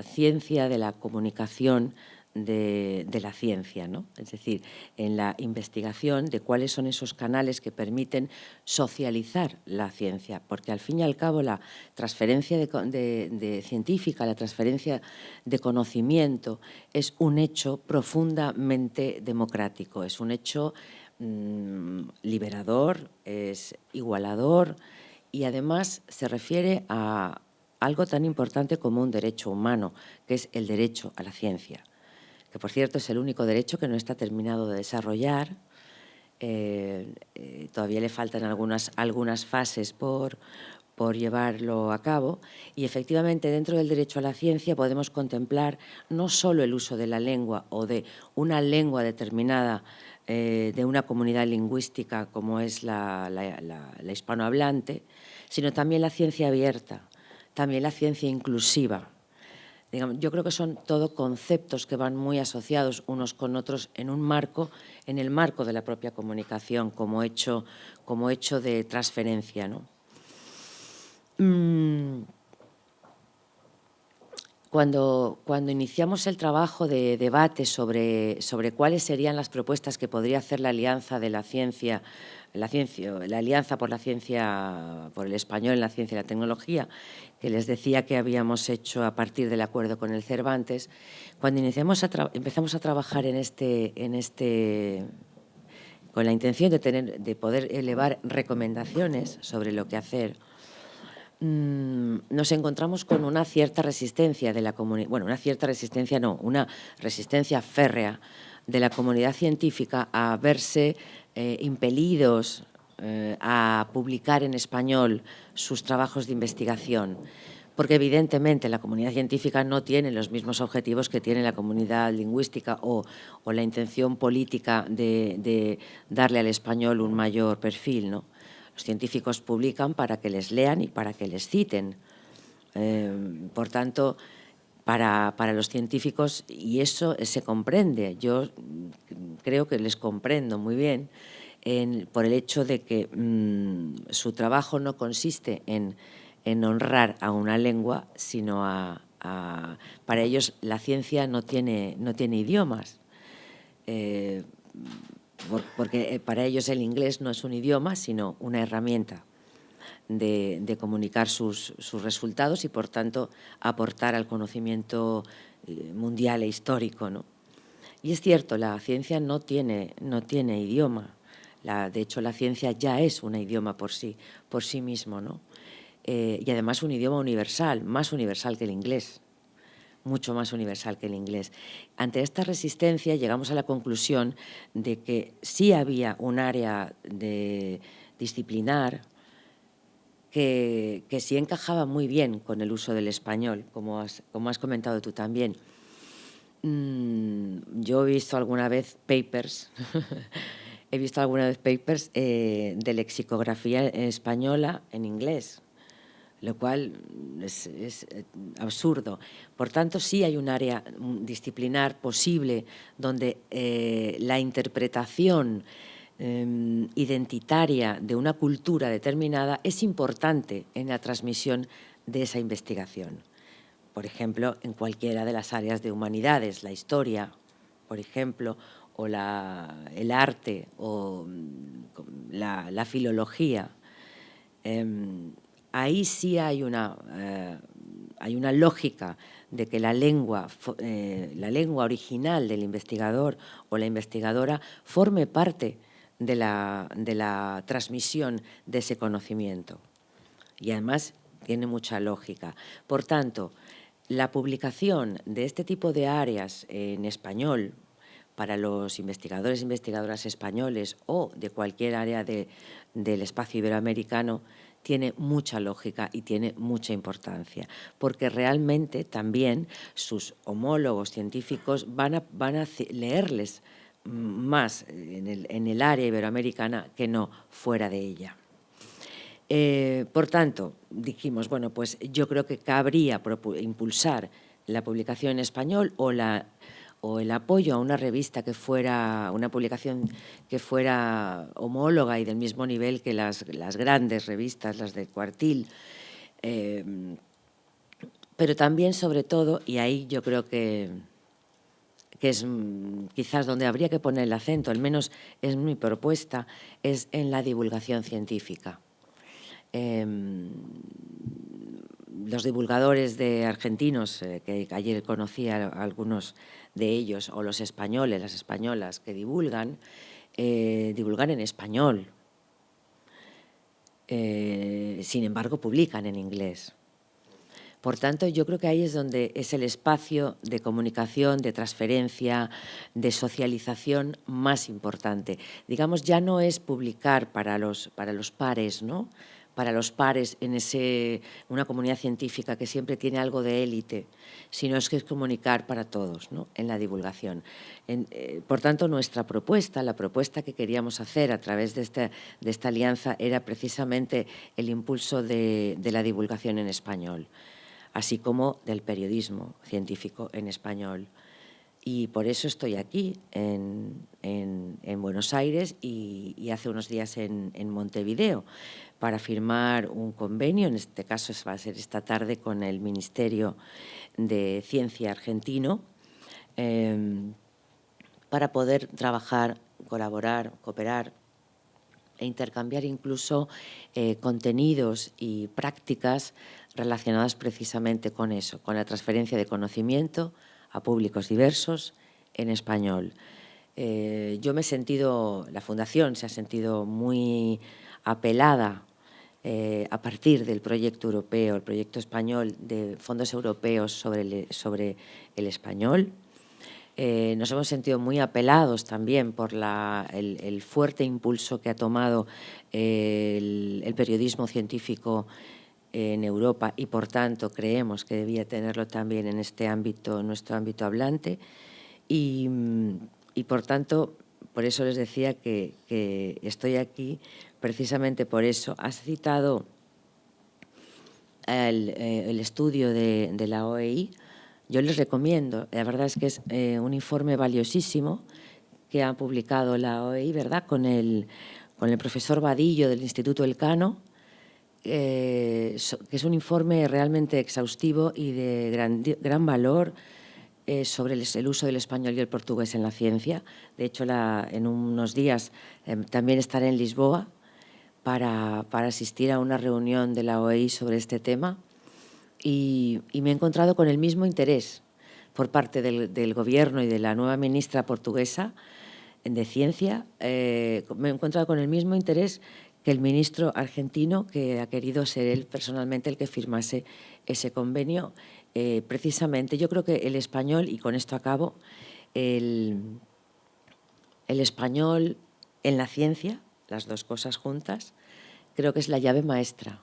ciencia de la comunicación de la ciencia, ¿no? Es decir, en la investigación de cuáles son esos canales que permiten socializar la ciencia, porque al fin y al cabo la transferencia de científica, la transferencia de conocimiento es un hecho profundamente democrático, es un hecho liberador, es igualador y además se refiere a algo tan importante como un derecho humano, que es el derecho a la ciencia, que por cierto es el único derecho que no está terminado de desarrollar. Todavía le faltan algunas fases por llevarlo a cabo, y efectivamente dentro del derecho a la ciencia podemos contemplar no solo el uso de la lengua o de una lengua determinada de una comunidad lingüística como es la hispanohablante, sino también la ciencia abierta, también la ciencia inclusiva. Digamos, yo creo que son todo conceptos que van muy asociados unos con otros en el marco de la propia comunicación como hecho de transferencia, ¿no? Cuando iniciamos el trabajo de debate sobre cuáles serían las propuestas que podría hacer la alianza de la alianza por la ciencia, por el español en la ciencia y la tecnología, que les decía que habíamos hecho a partir del acuerdo con el Cervantes, cuando empezamos a trabajar con la intención de poder elevar recomendaciones sobre lo que hacer, nos encontramos con una cierta resistencia de la comunidad, bueno, una resistencia férrea de la comunidad científica a verse impelidos a publicar en español sus trabajos de investigación, porque evidentemente la comunidad científica no tiene los mismos objetivos que tiene la comunidad lingüística o la intención política de darle al español un mayor perfil, ¿no? Los científicos publican para que les lean y para que les citen. Por tanto, para los científicos, y eso se comprende, yo creo que les comprendo muy bien, por el hecho de que su trabajo no consiste en honrar a una lengua, sino para ellos la ciencia no tiene idiomas. Porque para ellos el inglés no es un idioma, sino una herramienta de comunicar sus resultados y, por tanto, aportar al conocimiento mundial e histórico, ¿no? Y es cierto, la ciencia no tiene idioma. De hecho, la ciencia ya es un idioma por sí mismo, ¿no? Y además un idioma universal, más universal que el inglés. Mucho más universal que el inglés. Ante esta resistencia llegamos a la conclusión de que sí había un área disciplinar que sí encajaba muy bien con el uso del español, como has comentado tú también. Yo he visto alguna vez papers he visto alguna vez papers de lexicografía española en inglés, lo cual es absurdo. Por tanto, sí hay un área disciplinar posible donde la interpretación identitaria de una cultura determinada es importante en la transmisión de esa investigación. Por ejemplo, en cualquiera de las áreas de humanidades, la historia, por ejemplo, o el arte, o la filología. Ahí sí hay una lógica de que la lengua original del investigador o la investigadora forme parte de la transmisión de ese conocimiento. Y además tiene mucha lógica. Por tanto, la publicación de este tipo de áreas en español para los investigadores e investigadoras españoles o de cualquier área del espacio iberoamericano tiene mucha lógica y tiene mucha importancia, porque realmente también sus homólogos científicos van a leerles más en el área iberoamericana que no fuera de ella. Por tanto, dijimos, bueno, pues yo creo que cabría impulsar la publicación en español o el apoyo a una revista que fuera, una publicación que fuera homóloga y del mismo nivel que las grandes revistas, las de Cuartil, pero también, sobre todo, y ahí yo creo que es quizás donde habría que poner el acento, al menos es mi propuesta, es en la divulgación científica. Los divulgadores argentinos, que ayer conocí a algunos de ellos, o los españoles, las españolas que divulgan en español. Sin embargo, publican en inglés. Por tanto, yo creo que ahí es donde es el espacio de comunicación, de transferencia, de socialización más importante. Digamos, ya no es publicar para los pares, ¿no? Para los pares en una comunidad científica que siempre tiene algo de élite, sino es que es comunicar para todos, ¿no? En la divulgación. Por tanto, nuestra propuesta, la propuesta que queríamos hacer a través de esta alianza era precisamente el impulso de la divulgación en español, así como del periodismo científico en español. Y por eso estoy aquí, en Buenos Aires y hace unos días en Montevideo, para firmar un convenio, en este caso va a ser esta tarde, con el Ministerio de Ciencia argentino, para poder trabajar, colaborar, cooperar e intercambiar incluso contenidos y prácticas relacionadas precisamente con eso, con la transferencia de conocimiento a públicos diversos en español. Yo me he sentido, la Fundación se ha sentido muy apelada a partir del proyecto europeo, el proyecto español de fondos europeos sobre el español. Nos hemos sentido muy apelados también por el fuerte impulso que ha tomado el periodismo científico en Europa y, por tanto, creemos que debía tenerlo también en este ámbito, en nuestro ámbito hablante. Y por tanto, por eso les decía que estoy aquí precisamente por eso. Has citado el estudio de la OEI. Yo les recomiendo, la verdad es que es un informe valiosísimo que ha publicado la OEI, ¿verdad?, con el profesor Vadillo del Instituto Elcano, que es un informe realmente exhaustivo y de gran valor sobre el uso del español y el portugués en la ciencia. De hecho, en unos días también estaré en Lisboa para asistir a una reunión de la OEI sobre este tema y me he encontrado con el mismo interés por parte del Gobierno y de la nueva ministra portuguesa de Ciencia. Me he encontrado con el mismo interés que el ministro argentino, que ha querido ser él personalmente el que firmase ese convenio. Precisamente, yo creo que el español, y con esto acabo, el español en la ciencia, las dos cosas juntas, creo que es la llave maestra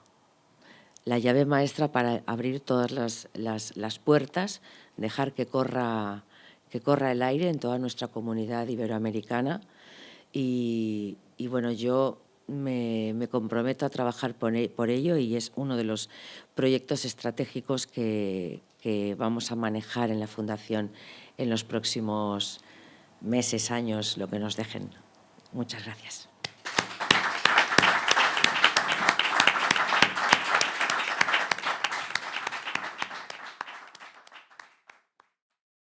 para abrir todas las puertas, dejar que corra el aire en toda nuestra comunidad iberoamericana y bueno, yo me comprometo a trabajar por ello y es uno de los proyectos estratégicos que vamos a manejar en la Fundación en los próximos meses, años, lo que nos dejen. Muchas gracias.